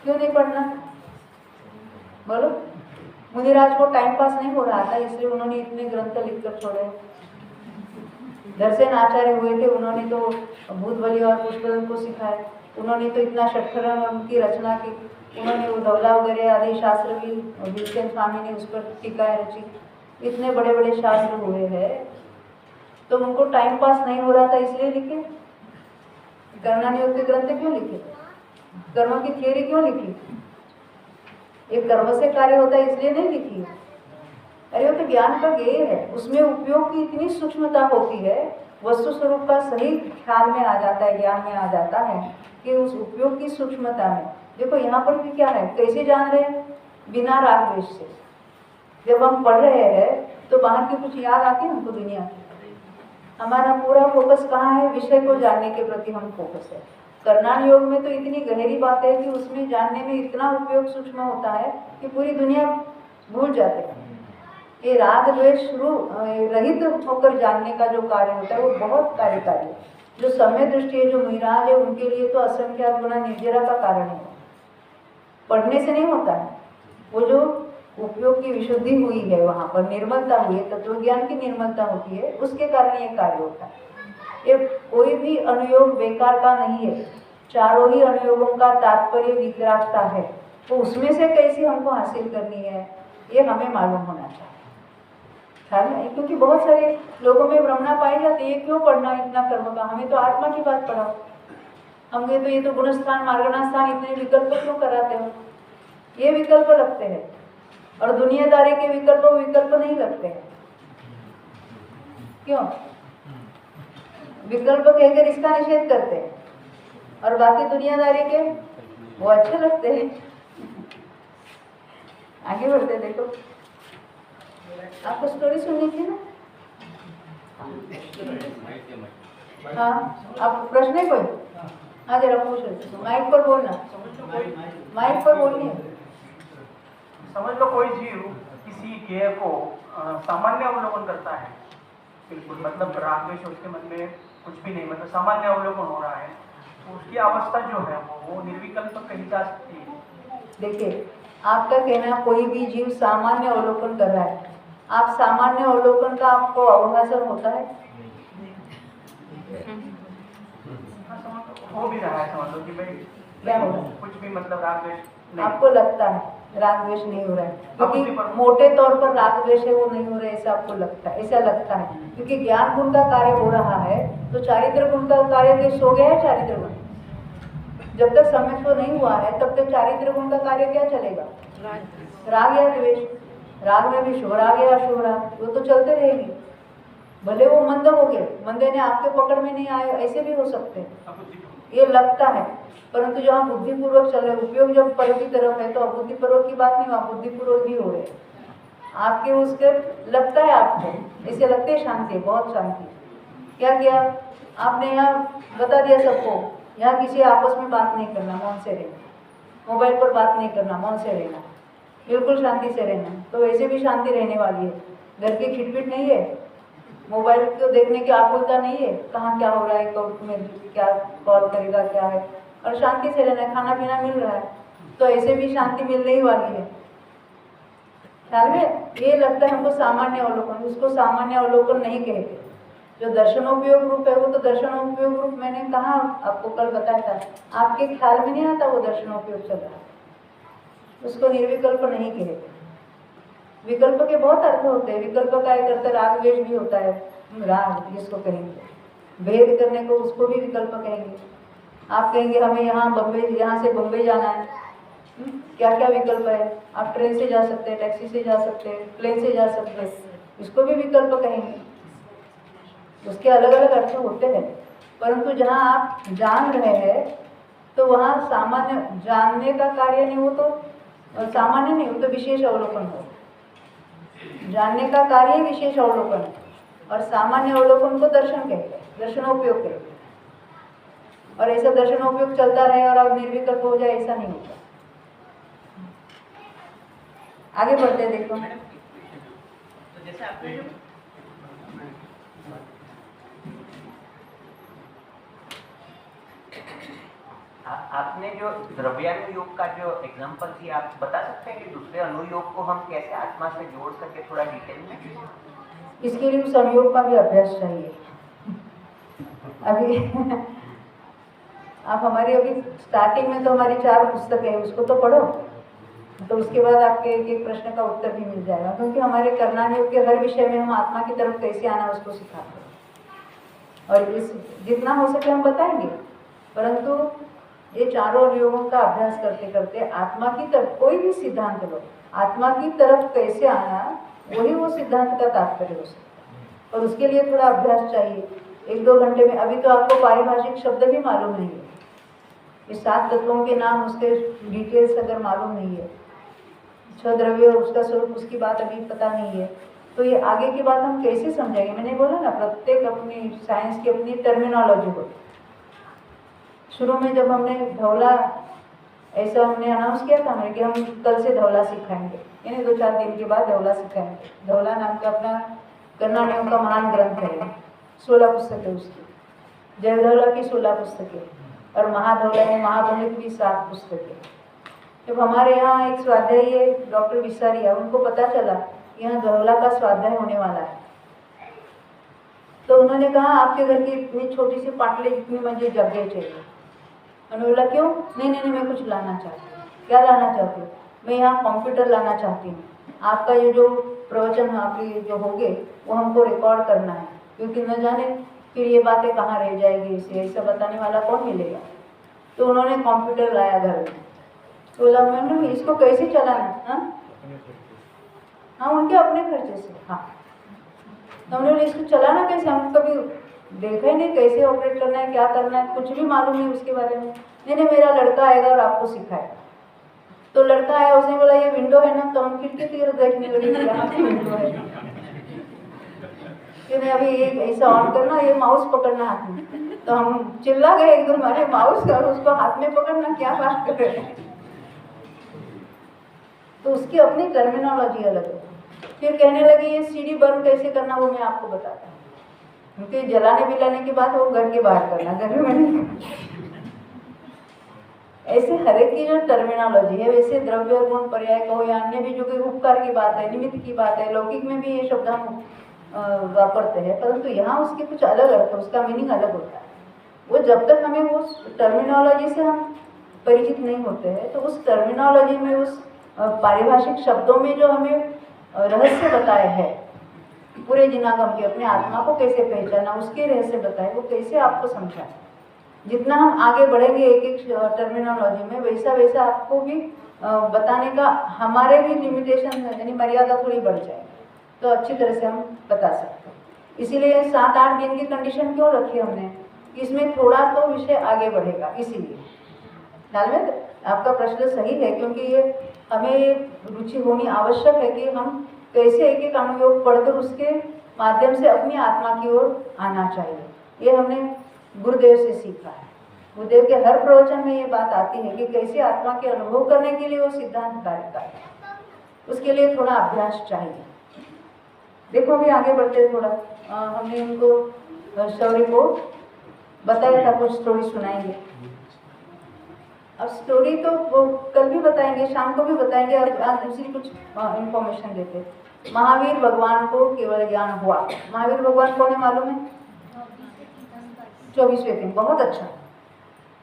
Speaker 1: क्यों नहीं पढ़ना? बोलो। मुनिराज को टाइम पास नहीं हो रहा था, इसलिए उन्होंने इतने ग्रंथ लिखकर छोड़े। दर्शन आचार्य हुए थे, उन्होंने तो भूतबली और पुष्पदन को सिखाया, उन्होंने तो इतना षट्करण की रचना की, उन्होंने वो धवला वगैरह आदि शास्त्र भी विल्सन स्वामी ने उस पर टीकाएं रची, इतने बड़े बड़े शास्त्र हुए हैं, तो उनको टाइम पास नहीं हो रहा था इसलिए लिखे। कर्णान योग के ग्रंथ क्यों लिखे? कर्म की थियोरी क्यों लिखी? एक कर्म से कार्य होता है इसलिए नहीं लिखी। अरे वो तो ज्ञान का गेय है, उसमें उपयोग की इतनी सूक्ष्मता होती है, वस्तु स्वरूप का सही ख्याल में आ जाता है, ज्ञान में आ जाता है कि उस उपयोग की सूक्ष्मता में। देखो यहाँ पर भी क्या है, कैसे जान रहे हैं? बिना राग द्वेष से। जब हम पढ़ रहे हैं तो बाहर की कुछ याद आती है हमको दुनिया की, हमारा पूरा फोकस कहाँ है? विषय को जानने के प्रति हम फोकस है। कर्णान योग में तो इतनी गहरी बात है कि उसमें जानने में इतना उपयोग सूक्ष्म होता है कि पूरी दुनिया भूल जाते हैं। ये राग द्वेष रहित होकर जानने का जो कार्य होता है वो बहुत कार्यकारी है। जो समय दृष्टि है, जो मिराज है, उनके लिए तो असंख्यात गुना निर्जरा का कारण है। पढ़ने से नहीं होता है, वो जो उपयोग की विशुद्धि हुई है, वहाँ पर निर्मलता हुई है, तत्व ज्ञान की निर्मलता होती है, उसके कारण ये कार्य होता है। ये कोई भी अनुयोग बेकार का नहीं है, चारों ही अनुयोगों का तात्पर्य वितरागता है। तो उसमें से कैसी हमको हासिल करनी है ये हमें मालूम होना चाहिए, ख्याल है? क्योंकि बहुत सारे लोगों में भ्रमणा पाई जाती है, क्यों पढ़ना इतना कर्म का, हमें तो आत्मा की बात पढ़ाओ, हमें तो ये तो गुणस्थान मार्गनास्थान इतने विकल्प क्यों कराते हो, ये विकल्प लगते हैं। और दुनियादारी के विकल्प नहीं लगते हैं, क्यों? विकल्प कहकर इसका निषेध करते हैं और बाकी दुनियादारी के वो अच्छे लगते हैं। आगे बढ़ते देखो, आपको स्टोरी सुननी थी ना? हाँ, आप प्रश्न है कोई? हाँ जरा पूछो, माइक पर बोलना, माइक पर बोलनी है।
Speaker 4: समझ लो कोई जीव किसी ध्येय को सामान्य अवलोकन करता है, बिल्कुल मतलब राग द्वेष उसके मन में कुछ भी नहीं, मतलब सामान्य अवलोकन हो रहा है, तो उसकी अवस्था जो है वो निर्विकल्प कही जा सकती है।
Speaker 1: देखिए, आपका कहना कोई भी जीव सामान्य अवलोकन कर रहा है, आप सामान्य अवलोकन का आपको अवभाषण होता है?
Speaker 4: हो भी रहा है, समझ लो कि भाई
Speaker 1: क्या हो रहा है?
Speaker 4: कुछ भी मतलब राग द्वेष नहीं।
Speaker 1: आपको लगता है राग द्वेष नहीं हो रहा है, क्योंकि मोटे तौर पर राग द्वेष है वो नहीं हो रहा है, ऐसा आपको लगता है, ऐसा लगता है, क्योंकि ज्ञान गुण का कार्य हो रहा है, तो चारित्र गुण का कार्य देश हो गया है। चारित्र गुण जब तक समझ नहीं हुआ है तब तक चारित्र गुण का कार्य क्या चलेगा? राग या द्वेष। राग में भी शुभ राग या अशुभ राग, वो तो चलते रहेंगे, भले वो मंद हो गए, मंदे ने आपके पकड़ में नहीं आए, ऐसे भी हो सकते हैं, ये लगता है। परंतु जहाँ बुद्धिपूर्वक चल रहे, उपयोग जब पर की तरफ है तो अबुद्धिपूर्वक की बात नहीं, वहाँ बुद्धिपूर्वक भी हो रहे हैं। आपके उसके लगता है, आपको ऐसे लगते है शांति, बहुत शांति। क्या किया आपने? यहाँ बता दिया सबको, यहाँ किसी आपस में बात नहीं करना, मौन से रहना, मोबाइल पर बात नहीं करना, मौन से रहना, बिल्कुल शांति से रहना। तो वैसे भी शांति रहने वाली है, घर की खिटपिट नहीं है, मोबाइल को देखने की आकुलता नहीं है, कहाँ क्या हो रहा है, कब में क्या कॉल करेगा, क्या है, और शांति से रहना है, खाना पीना मिल रहा है, तो ऐसे भी शांति मिलने ही वाली है। ख्याल में ये लगता है हमको सामान्य अवलोकन, उसको सामान्य अवलोकन नहीं कहते। जो दर्शनोपयोग रूप है वो तो दर्शनोपयोग रूप, मैंने कहा आपको कल बताया था, आपके ख्याल में नहीं आता वो दर्शनोपयोग चल रहा है, उसको निर्विकल्प नहीं कहते। विकल्प के बहुत अर्थ होते हैं, विकल्प का एक अर्थ राग द्वेष भी होता है, राग जिसको कहेंगे, भेद करने को उसको भी विकल्प कहेंगे। आप कहेंगे हमें यहाँ बम्बई, यहाँ से बम्बई जाना है, क्या क्या विकल्प है? आप ट्रेन से जा सकते हैं, टैक्सी से जा सकते हैं, प्लेन से जा सकते हैं, इसको भी विकल्प कहेंगे। उसके अलग अलग अर्थ होते हैं, परंतु जहाँ आप जान रहे हैं तो वहाँ सामान्य जानने का कार्य नहीं, वो तो सामान्य नहीं, वो तो विशेष अवलोकन हो। जानने का कार्य विशेष अवलोकन है, और सामान्य अवलोकन को दर्शन कहते हैं, दर्शनोपयोग कहते हैं। और ऐसा दर्शनोपयोग चलता रहे और अब निर्विकल्प हो जाए, ऐसा नहीं होता। आगे बढ़ते हैं, देखो
Speaker 4: तो जैसे आपने जो आपने जो द्रव्यानुयोग का जो एग्जांपल दिया, आप बता सकते हैं कि दूसरे अनुयोग को हम कैसे आत्मा से जोड़ सके, थोड़ा डिटेल में?
Speaker 1: इसके लिए उस अनुयोग का भी अभ्यास चाहिए। अभी आप हमारी अभी स्टार्टिंग में तो हमारी 4 पुस्तक है, उसको तो पढ़ो, तो उसके बाद आपके एक एक प्रश्न का उत्तर भी मिल जाएगा, क्योंकि हमारे कर्णानुयोग के हर विषय में हम आत्मा की तरफ कैसे आना उसको सिखाते हैं, और इस जितना हो सके हम बताएंगे। परंतु ये चारों अनुयोगों का अभ्यास करते करते आत्मा की तरफ, कोई भी सिद्धांत लो, आत्मा की तरफ कैसे आना, वही वो सिद्धांत का तात्पर्य हो सकता है, और उसके लिए थोड़ा अभ्यास चाहिए। 1-2 घंटे में, अभी तो आपको पारिभाषिक शब्द भी मालूम नहीं है, इस 7 तत्वों के नाम, उसके डिटेल्स अगर मालूम नहीं है, 6 द्रव्य उसका स्वरूप, उसकी बात अभी पता नहीं है, तो ये आगे की बात हम कैसे समझेंगे? मैंने बोला ना, प्रत्येक अपनी साइंस की अपनी टर्मिनोलॉजी होती। शुरू में जब हमने धौला, ऐसा हमने अनाउंस किया था हमें कि हम कल से धौला सिखाएंगे, यानी 2-4 दिन के बाद धौला सिखाएंगे। धौला नाम का अपना कर्णानुयोग का महान ग्रंथ है, 16 पुस्तक है उसकी, जय धौला की 16 पुस्तकें, और महाधौला है, महाभूमिक भी 7 पुस्तकें। जब हमारे यहाँ एक स्वाध्यायी है डॉक्टर विसारिया, उनको पता चला यहाँ धौला का स्वाध्याय होने वाला है, तो उन्होंने कहा आपके घर की इतनी छोटी सी पाटली जितनी मुझे जगह चाहिए। उन्होंने बोला क्यों? नहीं, मैं कुछ लाना चाहती हूँ। क्या लाना चाहती हूँ? मैं यहाँ कंप्यूटर लाना चाहती हूँ। आपका ये जो प्रवचन आपके जो होंगे वो हमको रिकॉर्ड करना है, क्योंकि न जाने फिर ये बातें कहाँ रह जाएगी, इसे ऐसा बताने वाला कौन मिलेगा। तो उन्होंने कंप्यूटर लाया घर में। तो बोला मैडम इसको कैसे चलाना? हाँ, उनके अपने खर्चे से। हाँ, तो हमने बोला इसको चलाना कैसे? हम कभी देखा ही नहीं, कैसे ऑपरेट करना है, क्या करना है, कुछ भी मालूम नहीं उसके बारे में। नहीं, मेरा लड़का आएगा और आपको सिखाएगा। तो लड़का आया, उसने बोला ये विंडो है ना, तो हम खिड़की की तरफ देखने लगे यहाँ की विंडो है। फिर अभी ये ऐसा ऑन करना, ये माउस पकड़ना हाथ में। तो हम चिल्ला गए एकदम, अरे माउस और उसको हाथ में पकड़ना, क्या बात कर रहे हैं। तो उसकी अपनी टर्मिनोलॉजी अलग है। फिर कहने लगे ये सीडी बर्न कैसे करना वो मैं आपको बताता हूँ, क्योंकि जलाने बिलाने की बात वो घर के बाहर करना, घर में नहीं। ऐसे हर एक की जो टर्मिनोलॉजी है, वैसे द्रव्य गुण पर्याय कहो या अन्य भी जो कोई उपकार की बात है, निमित्त की बात है, लौकिक में भी ये शब्द हम वापरते हैं, परंतु यहाँ उसके कुछ अलग अर्थ है, उसका मीनिंग अलग होता है। वो जब तक हमें वो टर्मिनोलॉजी से हम परिचित नहीं होते हैं, तो उस टर्मिनोलॉजी में, उस पारिभाषिक शब्दों में जो हमें रहस्य बताए हैं पूरे जिनागम के, अपने आत्मा को कैसे पहचाना, उसके रहस्य बताए, वो कैसे आपको समझाए। जितना हम आगे बढ़ेंगे एक एक टर्मिनोलॉजी में, वैसा वैसा आपको भी बताने का हमारे भी लिमिटेशन यानी मर्यादा थोड़ी बढ़ जाएगी, तो अच्छी तरह से हम बता सकते हैं। इसीलिए 7-8 दिन की कंडीशन क्यों रखी हमने, इसमें थोड़ा तो विषय आगे बढ़ेगा। इसीलिए ख्याल में आपका प्रश्न सही है, क्योंकि ये हमें रुचि होनी आवश्यक है कि हम कैसे एक एक अनुयोग पढ़कर उसके माध्यम से अपनी आत्मा की ओर आना चाहिए। ये हमने गुरुदेव से सीखा है। गुरुदेव के हर प्रवचन में ये बात आती है कि कैसे आत्मा के अनुभव करने के लिए वो सिद्धांत कार्य करता है, उसके लिए थोड़ा अभ्यास चाहिए। देखो अभी आगे बढ़ते थोड़ा, हमने उनको शौर्य को बताया था, कुछ स्टोरी सुनाएंगे। अब स्टोरी तो वो कल भी बताएंगे, शाम को भी बताएंगे, अब आज दूसरी कुछ इंफॉर्मेशन देते। महावीर भगवान को केवल ज्ञान हुआ। महावीर भगवान कौन है मालूम है? 24वें दिन, बहुत अच्छा।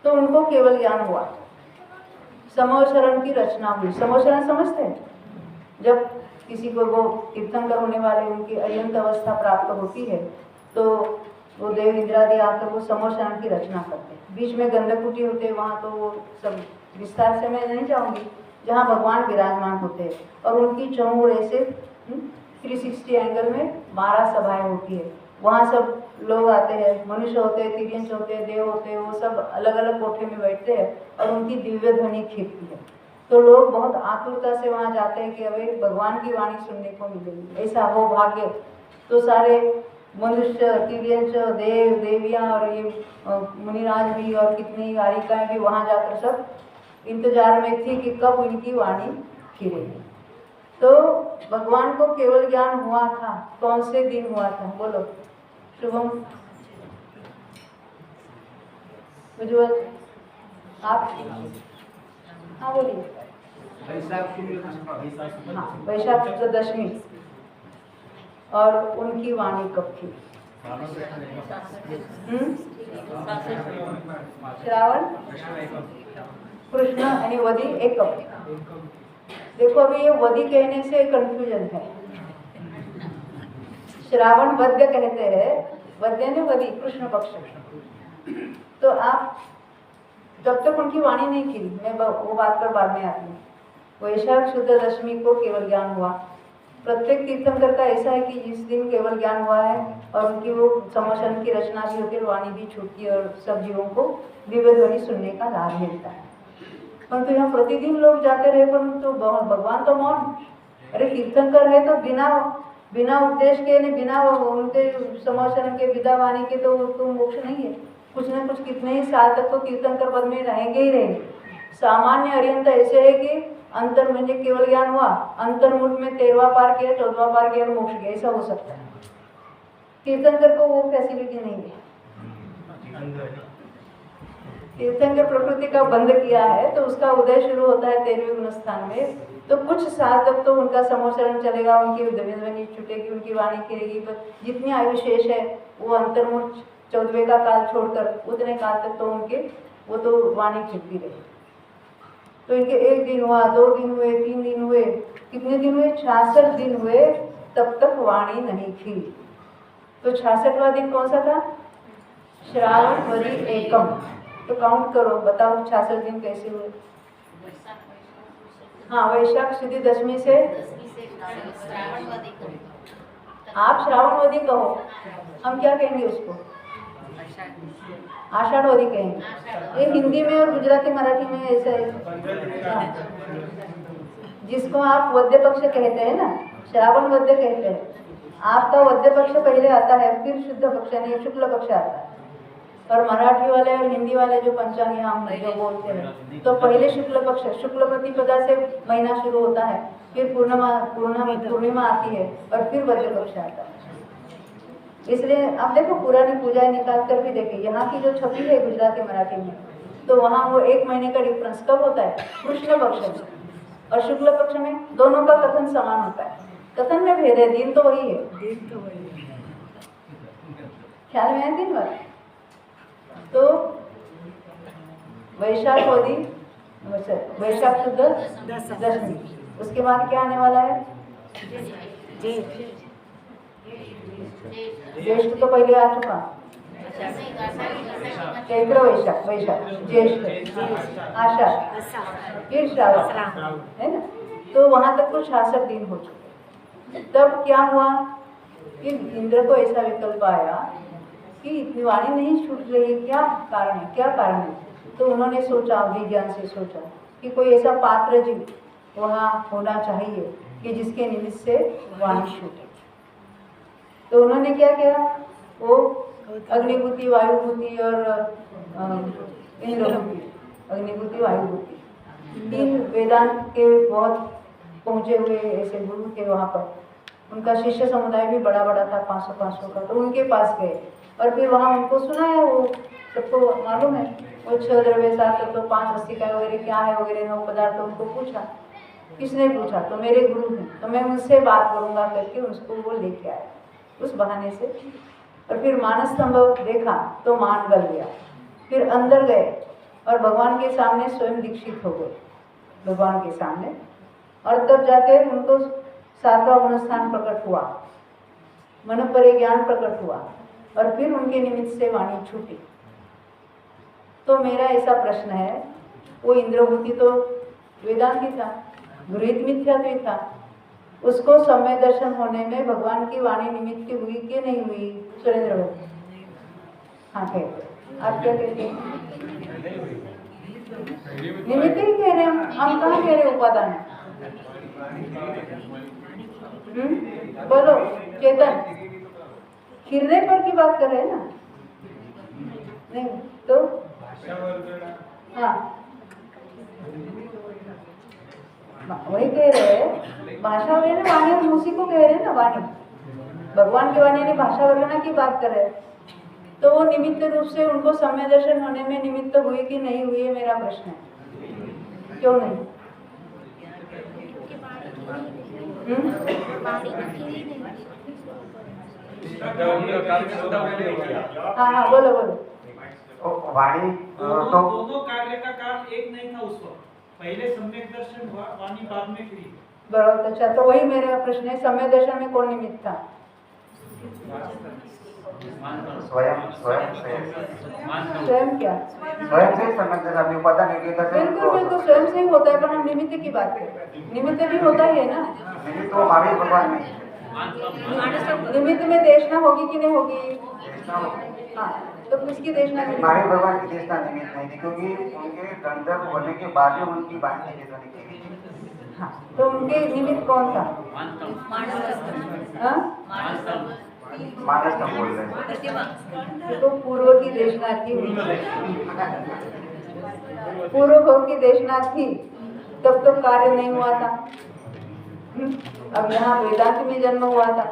Speaker 1: तो उनको केवल ज्ञान हुआ, समोचरण की रचना हुई। समोचरण समझते हैं? जब किसी को वो तीर्थंकर होने वाले उनकी अयंत अवस्था प्राप्त होती है, तो वो देव इंद्रादि आकर वो समोचरण की रचना करते हैं। बीच में गंधकुटी होते हैं, वहाँ तो वो सब विस्तार से मैं नहीं जाऊँगी, जहाँ भगवान विराजमान होते हैं और उनकी चौर ऐसे 360 एंगल में 12 सभाएं होती है। वहाँ सब लोग आते हैं, मनुष्य होते हैं, तिर्यंच होते हैं, देव होते हैं, वो सब अलग अलग कोठे में बैठते हैं और उनकी दिव्य ध्वनि खींचती है। तो लोग बहुत आतुरता से वहाँ जाते हैं कि अभी भगवान की वाणी सुनने को मिलेगी, ऐसा हो भाग्य। तो सारे मनुष्य, तिर्यंच, देव देवियाँ और ये मुनिराज भी और कितनी गारिकाएँ भी वहाँ जाकर सब इंतजार में थी कि कब उनकी वाणी खिलेगी। तो भगवान को केवल ज्ञान हुआ था। कौन से दिन हुआ था बोलो? शुभम, उज्ज्वल, आप? हाँ बोलिए। हाँ, वैशाख शुक्ल दशमी। और उनकी वाणी कब थी? श्रावण कृष्ण यानी वदी एक कब? देखो अभी ये वदी कहने से कंफ्यूजन है। श्रावण वद्य कहते हैं, वद्य ने वदी कृष्ण पक्ष। तो आप जब तक उनकी वाणी नहीं खिली, मैं वो बात पर बाद में आती हूँ। वैशाख शुद्ध दशमी को केवल ज्ञान हुआ। प्रत्येक तीर्थंकर का ऐसा है कि जिस दिन केवल ज्ञान हुआ है और उनकी वो समोचरण की रचना भी होती है, वाणी भी छूटती है और सब जीवों को दिव्य ध्वनि सुनने का लाभ मिलता है। परंतु यहाँ प्रतिदिन लोग जाते रहे, परंतु भगवान तो मौन। अरे तीर्थंकर है तो बिना उपदेश के, बिना उनके समोचरण के, विदा वाणी के तो मोक्ष नहीं है। कुछ न कुछ कितने ही साल तक तो तीर्थंकर पद में रहेंगे ही रहेंगे। सामान्य अरिहंत ऐसे है कि अंतर में केवल ज्ञान हुआ, अंतर्मुख में 13वां पार किया, 14वां पार किया और मोक्ष गया, ऐसा हो सकता है। तीर्थंकर को वो फैसिलिटी नहीं है। तीर्थंकर प्रकृति का बंद किया है तो उसका उदय शुरू होता है 13वें गुणस्थान में। तो कुछ साल तक तो उनका समोचरण चलेगा, उनकी ध्वनि छूटेगी, उनकी वाणी खिलेगी, पर जितनी आयु शेष है वो अंतर्मुख 14वें का काल छोड़कर उतने काल तक तो उनके वो तो वाणी खिलती रही। तो इनके 1 दिन हुआ, 2 दिन हुए, 3 दिन हुए, कितने दिन हुए? 66 दिन हुए, तब तक वाणी नहीं खिली। तो 66वां दिन कौन सा था? श्रावणवरी एकम। तो काउंट करो, बताओ 66 दिन कैसे हुए? हाँ, वैशाख शुद्ध दशमी से आप श्रावणवदी कहो, हम क्या कहेंगे उसको? आषाढ़वदी कहेंगे। ये हिंदी में और गुजराती मराठी में ऐसा है। जिसको आप वद्य पक्ष कहते हैं ना, श्रावण वद्य कहते हैं। आपका वद्य पक्ष पहले आता है, फिर शुद्ध पक्ष यानी शुक्ल पक्ष आता है। और मराठी वाले और हिंदी वाले जो पंचांग हम जो बोलते हैं, तो पहले शुक्ल पक्ष, शुक्ल प्रतिपदा से महीना शुरू होता है, फिर पूर्णिमा आती है और फिर वद्य पक्ष आता है। इसलिए आप देखो पुरानी पूजाएं निकाल कर भी देखिए, यहाँ की जो छपी है गुजराती मराठी में, तो वहाँ वो 1 महीने का डिफरेंस कब होता है? कृष्ण पक्ष में और शुक्ल पक्ष में दोनों का कथन समान होता है। कथन में भेद है, दिन तो वही है। ख्याल में है दिन भर। तो वैशाख शुद्ध दशमी, उसके बाद क्या आने वाला है? ज्येष्ठ तो पहले आ चुका, चैत्र वैशाख ज्येष्ठ आषाढ़ फिर श्रावण है ना। तो वहां तक तो 66 दिन हो चुके। तब क्या हुआ कि इंद्र को ऐसा विकल्प आया कि इतनी वाणी नहीं छूट रही, क्या कारण है, क्या कारण है? तो उन्होंने सोचा, विज्ञान से सोचा कि कोई ऐसा पात्र जीव वहाँ होना चाहिए कि जिसके निमित्त से वाणी छूटे। तो उन्होंने क्या किया? वो अग्निभूति, वायुभूति और इंद्रभूति, अग्निभूति वायुभूति, 3 वेदांत के बहुत पहुँचे हुए ऐसे गुरु थे वहाँ पर। उनका शिष्य समुदाय भी बड़ा बड़ा था, 500-500 का। तो उनके पास गए और फिर वहाँ उनको सुनाया। वो सबको मालूम है, वो 6 द्रव्य, 7 तत्व, 5 अस्थिकाएं वगैरह क्या है वगैरह 9 पदार्थ। उनको पूछा, किसने पूछा? तो मेरे गुरु हैं, तो मैं उनसे बात करूँगा करके उसको वो लेके आया उस बहाने से। और फिर मानस स्तंभ देखा तो मान गल गया। फिर अंदर गए और भगवान के सामने स्वयं दीक्षित हो गए, भगवान के सामने। और तब जाके उनको 7वां गुणस्थान प्रकट हुआ, मन पर ज्ञान प्रकट हुआ और फिर उनके निमित्त से वाणी छूटी। तो मेरा ऐसा प्रश्न है, वो इंद्रभूति तो वेदांती था, गृहीत मिथ्यात्व था, उसको सम्य दर्शन होने में भगवान की वाणी निमित्त हुई कि नहीं हुई? सुरेंद्र भाई, हाँ कहते, आप क्या कहते हैं? निमित्त ही कह रहे हैं हम कहाँ कह रहे उपादान? बोलो चेतन, खिरने पर की बात कर रहे हैं ना? नहीं तो हाँ वही कह रहे हैं, भाषा वर्णन वाणी, हम उसी को कह रहे हैं ना, वाणी भगवान की वाणी ने भाषा वर्णन की बात कर रहे हैं। तो वो निमित्त रूप से उनको सम्य दर्शन होने में निमित्त हुई कि नहीं हुई है मेरा प्रश्न है। क्यों नहीं? हाँ बोलो
Speaker 4: वाणी
Speaker 5: तो दोनों कार्य का काम एक नहीं था उस वक्त। पहले सम्यक दर्शन हुआ, वाणी बाद में फिरी।
Speaker 1: बराबर। अच्छा, तो वही मेरा प्रश्न है, सम्य दर्शन में कौन निमित्त था?
Speaker 4: स्वयं
Speaker 1: क्या?
Speaker 4: स्वयं से सम्यक दर्शन उपादान है।
Speaker 1: बिल्कुल स्वयं से ही होता है, पर हम निमित्त की बात करें, निमित्त भी होता ही है ना।
Speaker 4: निमित्त तो महावीर भगवान में,
Speaker 1: निमित्त में देशना होगी कि नहीं होगी? हाँ, तो किसकी देशना?
Speaker 4: महावीर भगवान की देशना निमित्त नहीं थी, क्योंकि उनके गंधर्व होने के बाद ही उनकी वाणी की देशना निकली।
Speaker 1: हाँ, तो उनके निमित्त कौन था?
Speaker 4: मानस का बोल रहे हैं।
Speaker 1: तो पूर्व की देशना थी, पूर्व भव की देशना थी, तब तो कार्य नहीं हुआ था। अब यहाँ वेदांत में जन्म हुआ था,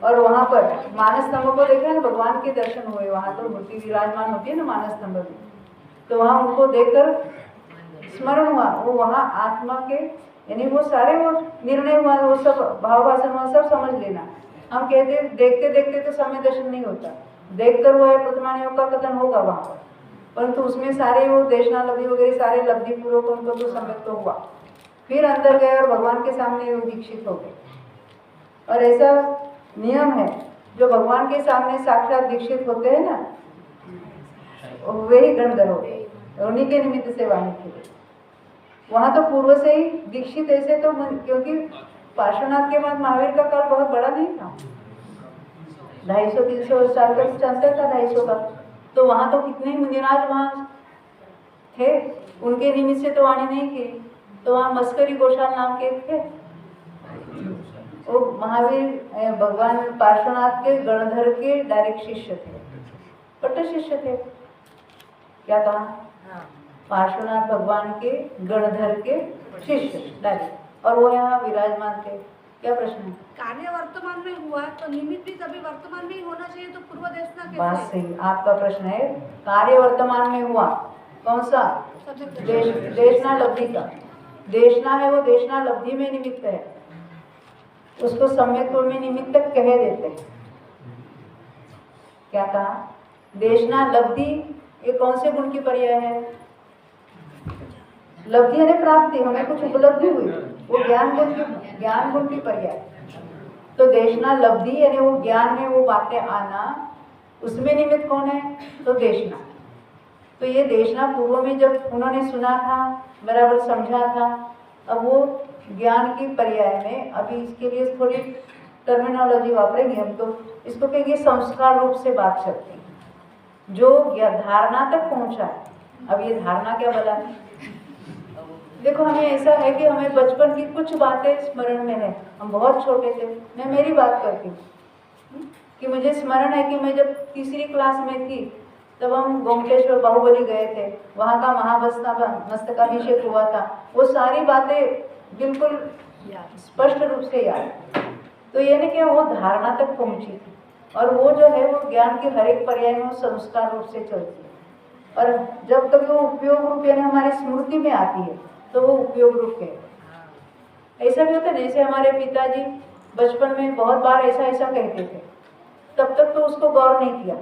Speaker 1: और वहाँ पर मानस स्तंभ को देखा ना, भगवान के दर्शन हुए, वहाँ तो मूर्ति विराजमान होती है ना मानस स्तंभ में, तो वहाँ उनको देखकर स्मरण हुआ, वो वहाँ आत्मा के यानी वो सारे वो निर्णय हुआ, वो सब भाव भाषण हुआ, सब समझ लेना। हम कहते देखते देखते तो समय दर्शन नहीं होता, देखकर वो है प्रतिमान योग का कथन होगा वहाँ पर, परंतु उसमें सारे वो देशना लब्धि वगैरह सारे लब्धि पूर्वक उनको तो सम्यक तो हुआ, फिर अंदर गए और भगवान के सामने वो दीक्षित हो गए। और ऐसा नियम है, जो भगवान के सामने साक्षात दीक्षित होते हैं ना, वही गणधर होते हैं, उन्हीं के निमित्त से वाणी के लिए। वहाँ तो पूर्व से ही दीक्षित ऐसे तो, क्योंकि पार्श्वनाथ के बाद महावीर का काल बहुत बड़ा नहीं था, 250-300 साल का चलता था, 250 का, तो वहाँ तो कितने मुनिराज वहाँ थे, उनके निमित्त से तो वाणी नहीं की। तो वहाँ मस्करी गोशाल नाम के थे, वो महावीर भगवान पार्श्वनाथ के गणधर के डायरेक्ट शिष्य थे, कट्टर शिष्य थे। क्या कहा? पार्श्वनाथ भगवान के गणधर के शिष्य डायरेक्ट, और वो यहाँ विराजमान थे। क्या प्रश्न है?
Speaker 6: कार्य वर्तमान में हुआ तो निमित्त भी तभी वर्तमान में ही होना चाहिए, तो पूर्व देशना कैसे?
Speaker 1: बात सही, आपका प्रश्न है कार्य वर्तमान में हुआ, कौन सा? देशना लब्धि का। देशना है वो देशना लब्धि में निमित्त है, उसको सम्यक्त्व में निमित्त कह देते हैं। क्या कहा? देशना लब्धि, ये कौन से गुण की पर्याय है? लब्धि यानी प्राप्ति, हमें कुछ उपलब्धि हुई, वो ज्ञान गुण की पर्याय। तो देशना लब्धि यानी वो ज्ञान में वो बातें आना, उसमें निमित्त कौन है? तो देशना। तो ये देशना पूर्व में जब उन्होंने सुना था, बराबर समझा था, अब वो ज्ञान की पर्याय में, अभी इसके लिए थोड़ी टर्मिनोलॉजी वापरेंगे हम, तो इसको कहेंगे संस्कार रूप से बात करते हैं, जो धारणा तक पहुंचा है। अब ये धारणा क्या बता? देखो, हमें ऐसा है कि हमें बचपन की कुछ बातें स्मरण में है, हम बहुत छोटे थे, मैं मेरी बात करती हूँ कि मुझे स्मरण है कि मैं जब तीसरी क्लास में थी, तब हम गोमटेश्वर बाहुबली गए थे, वहाँ का मस्तकाभिषेक हुआ था, वो सारी बातें बिल्कुल स्पष्ट रूप से याद। तो ये नहीं कि वो धारणा तक पहुँची थी, और वो जो है वो ज्ञान के हर एक पर्याय में संस्कार रूप से चलती है, और जब तक वो उपयोग रूप यानी हमारी स्मृति में आती है तो वो उपयोग रूप है। ऐसा भी होता है, जैसे हमारे पिताजी बचपन में बहुत बार ऐसा कहते थे, तब तक तो उसको गौर नहीं किया।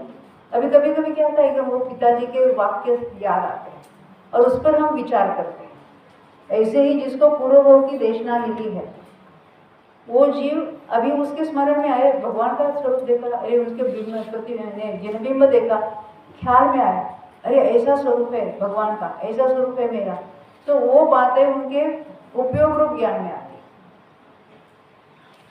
Speaker 1: अभी कभी कभी क्या होता है कि वो पिताजी के वाक्य याद आते हैं और उस पर हम विचार करते हैं। ऐसे ही जिसको पूर्वभव की देशना मिली है, वो जीव अभी उसके स्मरण में आए, भगवान का स्वरूप देखा, अरे उसके जिनबिंब देखा, ख्याल में आया, अरे ऐसा स्वरूप है भगवान का, ऐसा स्वरूप है मेरा, तो वो बातें उनके उपयोग रूप ज्ञान में आती,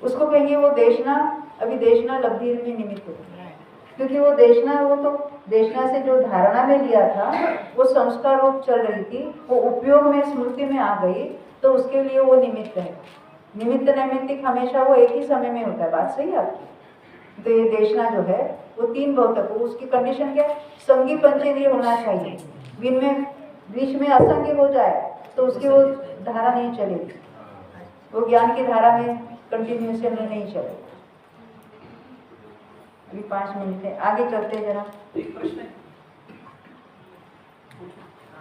Speaker 1: उसको कहेंगे वो देशना। अभी देशना लब्धि में निमित्त होती है, क्योंकि वो देशना, वो तो देशना से जो धारणा में लिया था वो संस्कार रूप चल रही थी, वो उपयोग में स्मृति में आ गई, तो उसके लिए वो निमित्त है। निमित्त नैमित्तिक हमेशा वो एक ही समय में होता है, बात सही है आपकी। तो ये देशना जो है वो 3 भौतक, उसकी कंडीशन क्या? संगी पंचेंद्रिय होना चाहिए, जिनमें बीच में असंगी हो जाए तो उसकी वो धारा नहीं चलेगी, वो ज्ञान की धारा में कंटिन्यूएशन में नहीं चलेगी। अभी 5 मिनट है, आगे चलते जरा।
Speaker 4: एक प्रश्न है,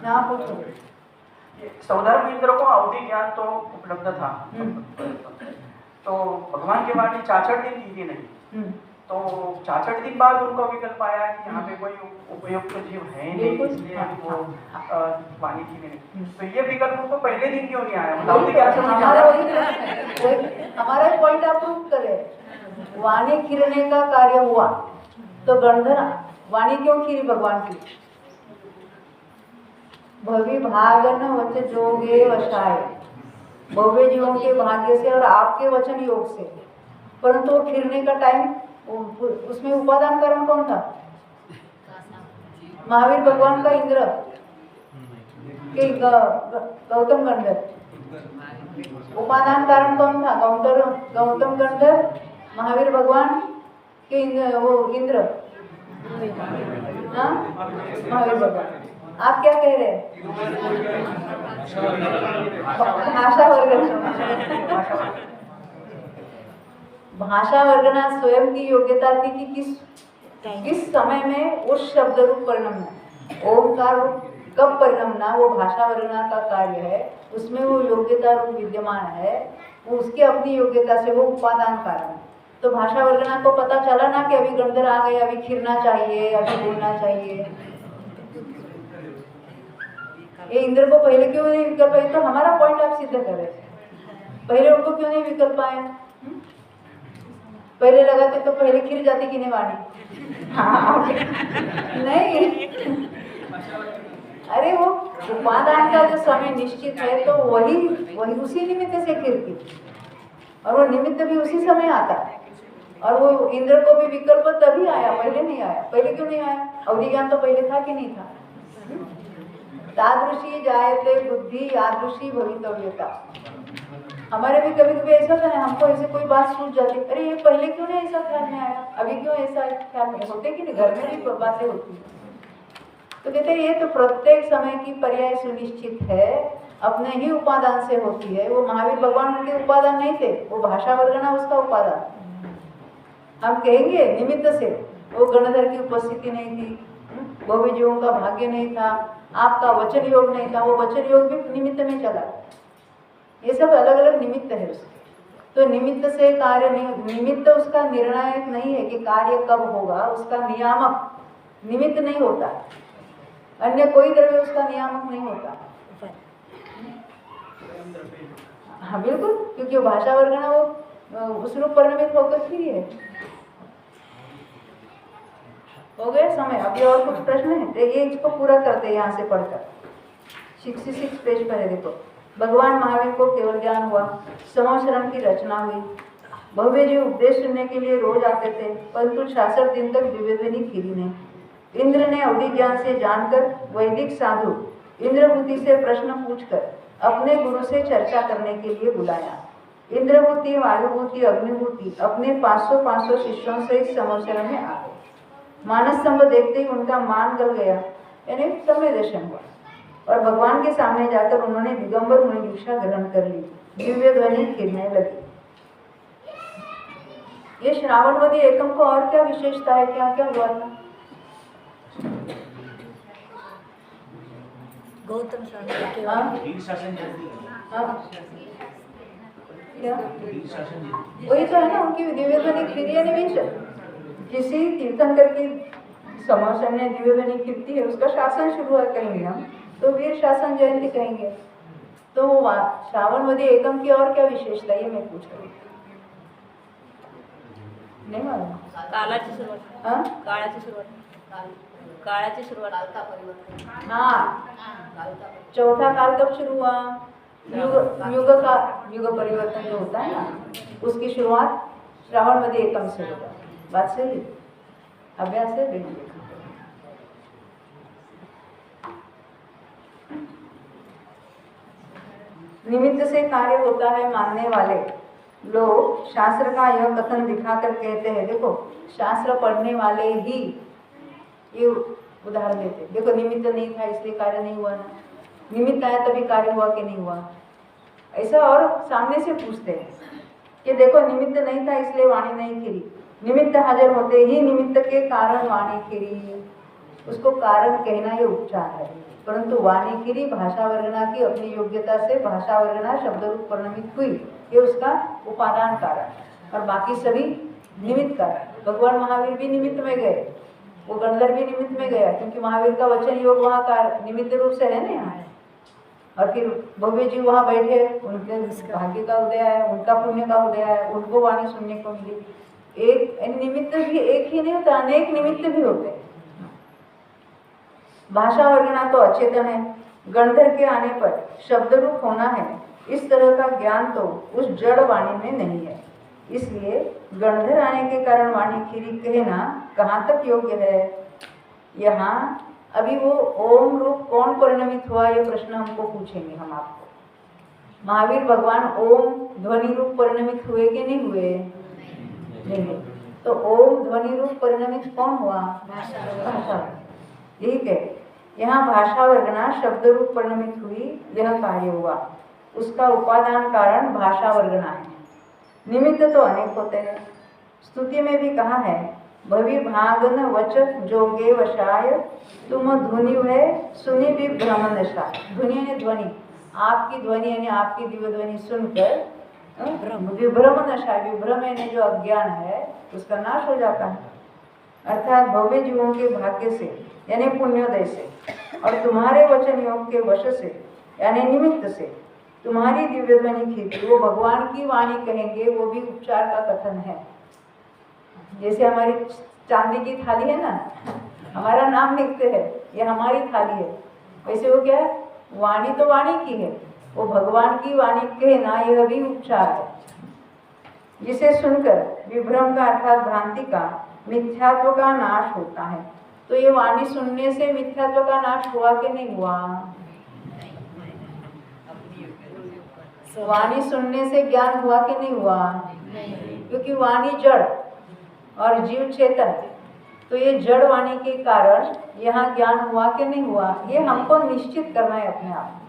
Speaker 1: हाँ पूछो।
Speaker 4: सौधर्म इंद्र को अवधि ज्ञान तो उपलब्ध था, तो भगवान के वाणी 66 दिन की थी नहीं, तो 66 दिन बाद उनको विकल्प आया कि यहाँ पे कोई उपयुक्त जीव है नहीं, इसलिए वो वाणी की नहीं। तो ये विकल्प उनको पहले दिन क्यों नहीं आया?
Speaker 1: हमारा पॉइंट आप प्रूव करे, वाणी खिरने का कार्य हुआ तो गणधर वाणी क्यों खीरी भगवान की? भवि भागन वच जोगे वशाय, भव्य जीवों के भाग्य से और आपके वचन योग से, परंतु वो खिरने का टाइम, उसमें उपादान कारण कौन था? महावीर भगवान का इंद्र के गौतम गंधर। उपादान कारण कौन था? गौतम गंधर, महावीर भगवान के इंद्र, हाँ महावीर भगवान। आप क्या कह रहे हैं? भाषा वर्ग, भाषा वर्गना स्वयं की योग्यता थी कि किस समय में उस शब्द रूप परिणमना, ओमकार रूप कब परिणमना, वो भाषा वर्गना का कार्य है, उसमें वो योग्यता रूप विद्यमान है, वो उसकी अपनी योग्यता से वो उपादान कारण है। तो भाषा वर्गना को पता चला ना कि अभी गंधर आ गए, अभी खिरना चाहिए, अभी बोलना चाहिए। ये इंद्र को पहले क्यों नहीं विकल्प पाए? तो हमारा पॉइंट आप सिद्ध कर रहे थे, पहले उनको क्यों नहीं विकल्प आया? पहले लगाते तो पहले खिर जाती कि नहीं वाणी? हाँ नहीं, अरे वो उपादान का जो समय निश्चित है तो वही उसी निमित्त से खिर थी, और वो निमित्त भी उसी समय आता है। और वो इंद्र को भी विकल्प तभी आया, पहले नहीं आया। पहले क्यों नहीं आया? अवधि ज्ञान तो पहले था कि नहीं था? तादृशी जायते बुद्धि यादृशी भवितव्यता। हमारे भी कभी कभी ऐसा था ना, हमको ऐसे कोई बात सूझ जाती, अरे ये पहले क्यों नहीं ऐसा ख्याल में आया, अभी क्यों ऐसा ख्याल में होते कि नहीं, घर में भी बातें होती। तो कहते हैं ये तो प्रत्येक समय की पर्याय सुनिश्चित है, अपने ही उपादान से होती है। वो महावीर भगवान उनके उपादान नहीं थे, वो भाषा वर्गना उसका उपादान। हम कहेंगे निमित्त से, वो गणधर की उपस्थिति नहीं थी, बहुविजयों का भाग्य नहीं था, आपका वचन योग नहीं था, वो वचन योग भी निमित्त में चला। ये सब अलग अलग निमित्त है उसके। तो निमित्त से कार्य नहीं, निमित्त उसका निर्णायक नहीं है कि कार्य कब होगा, उसका नियामक निमित्त नहीं होता, अन्य कोई द्रव्य उसका नियामक नहीं होता। हाँ बिल्कुल, क्योंकि भाषा वर्गना वो उस रूप परिणमित होकर फिर है। हो गया समय? अभी और कुछ प्रश्न है तो ये इसको पूरा करते हैं यहाँ से पढ़कर। 66 पेज पर है, देखो। भगवान महावीर को केवल ज्ञान हुआ, संवत्सरण की रचना हुई। भव्य जी उपदेश सुनने के लिए रोज आते थे, परंतु 66 दिन तक द्विवेदी खिली नहीं। इंद्र ने अवधि ज्ञान से जानकर वैदिक साधु इंद्रभूति से प्रश्न पूछकर अपने गुरु से चर्चा करने के लिए बुलाया। इंद्रभूति, वायुभूति, अग्निभूति अपने 500 शिष्यों से इस संवत्सरण में आ गए। मानस स्तंभ देखते ही उनका मान गल गया, यानी समय दर्शन हुआ, और भगवान के सामने जाकर उन्होंने दिगंबर मुनि दीक्षा ग्रहण कर ली। दिव्य ध्वनि खिलने लगी। ये श्रावणवदी एकम को और क्या विशेषता है, क्या क्या हुआ था?
Speaker 2: गौतम शासन के
Speaker 1: वही तो है ना, उनकी दिव्य ध्वनि खिली निवेश। किसी तीर्थंकर की समासन में दिव्य ध्वनि खिलती है, उसका शासन शुरू है कहेंगे हम, तो वीर शासन जयंती कहेंगे। तो वो श्रावणवदी एकम की और क्या विशेषता, ये मैं पूछ रही हूँ। नहीं मालूम?
Speaker 3: काळाची सुरुवात,
Speaker 1: हाँ
Speaker 3: काळाची सुरुवात
Speaker 1: हाँ, चौथा काल कब शुरू हुआ? युग परिवर्तन जो होता है ना, उसकी शुरुआत श्रावणवदी एकम से होता है। बात सही, अभ्यास है। देखिए निमित्त से कार्य होता है मानने वाले लोग शास्त्र का यह कथन दिखाकर कहते हैं, देखो शास्त्र पढ़ने वाले ही ये उदाहरण देते, देखो निमित्त नहीं था इसलिए कार्य नहीं हुआ ना, निमित्त आया तभी कार्य हुआ कि नहीं हुआ, ऐसा। और सामने से पूछते हैं कि देखो निमित्त नहीं था इसलिए वाणी नहीं खिली, निमित्त हाजिर होते ही निमित्त के कारण वाणी खिली। उसको कारण कहना ये उपचार है, परंतु वाणी खिली भाषा वर्गना की अपनी योग्यता से भाषा वर्गना शब्द रूप परिणमित हुई, ये उसका उपादान कारण, और बाकी सभी निमित्त कारण। भगवान महावीर भी निमित्त में गए, वो गणधर भी निमित्त में गया, क्योंकि महावीर का वचन योग वहाँ का निमित्त रूप से है ना यहाँ। और फिर भव्य जी वहाँ बैठे, उनके भाग्य का उदय है, उनका पुण्य का उदय है, उनको वाणी सुनने को मिली। एक निमित्त भी एक ही नहीं होता, अनेक निमित्त भी होते हैं। भाषा वर्गना तो अचेतन है, गणधर के आने पर शब्द रूप होना है, इस तरह का ज्ञान तो उस जड़ वाणी में नहीं है, इसलिए गणधर आने के कारण वाणी खिली कहना कहाँ तक योग्य है। यहाँ अभी वो ओम रूप कौन परिणमित हुआ, ये प्रश्न हमको पूछेंगे हम आपको। महावीर भगवान ओम ध्वनि रूप परिणमित हुए कि नहीं हुए? नहीं। तो ओम ध्वनि रूप परिणमित कौन हुआ? भाषा। ठीक है, यहाँ भाषा वर्गना शब्द रूप परिणमित हुई, यह कार्य हुआ, उसका उपादान कारण भाषा वर्गना है। निमित्त तो अनेक होते हैं। स्तुति में भी कहा है, भवि भागन वचक जोगे वशाय, तुम धुनि है सुनि विभ्रम नशाय। ध्वनि यानी ध्वनि, आपकी ध्वनि यानी आपकी दिव्य ध्वनि सुनकर विभ्रम नशाय, विभ्रम यानी जो अज्ञान है उसका नाश हो जाता है। अर्थात भव्य जीवों के भाग्य से यानी पुण्योदय से और तुम्हारे वचन योग के वश से यानी निमित्त से तुम्हारी दिव्य ध्वनि खींची, वो भगवान की वाणी कहेंगे, वो भी उपचार का कथन है। जैसे हमारी चांदी की थाली है ना, हमारा नाम लिखते हैं, ये हमारी थाली है, वैसे वो क्या है, वाणी तो वाणी की है, वो भगवान की वाणी कहना यह भी उपचार है। जिसे सुनकर विभ्रम का अर्थात भ्रांति का मिथ्यात्व का नाश होता है। तो ये वाणी सुनने से मिथ्यात्व का नाश हुआ कि नहीं हुआ? वाणी सुनने से ज्ञान हुआ कि नहीं हुआ? क्योंकि वाणी जड़ और जीव चेतन, तो ये जड़ वाणी के कारण यहाँ ज्ञान हुआ कि नहीं हुआ, ये हमको निश्चित करना है अपने आप।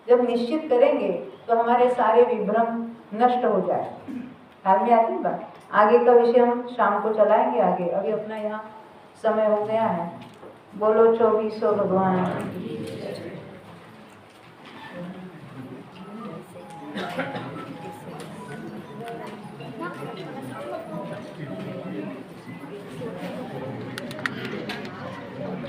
Speaker 1: जब निश्चित करेंगे तो हमारे सारे विभ्रम नष्ट हो जाए। हाल में आती बात, आगे का विषय हम शाम को चलाएंगे आगे। अभी अपना यहाँ समय हो गया है। बोलो 2400 भगवान।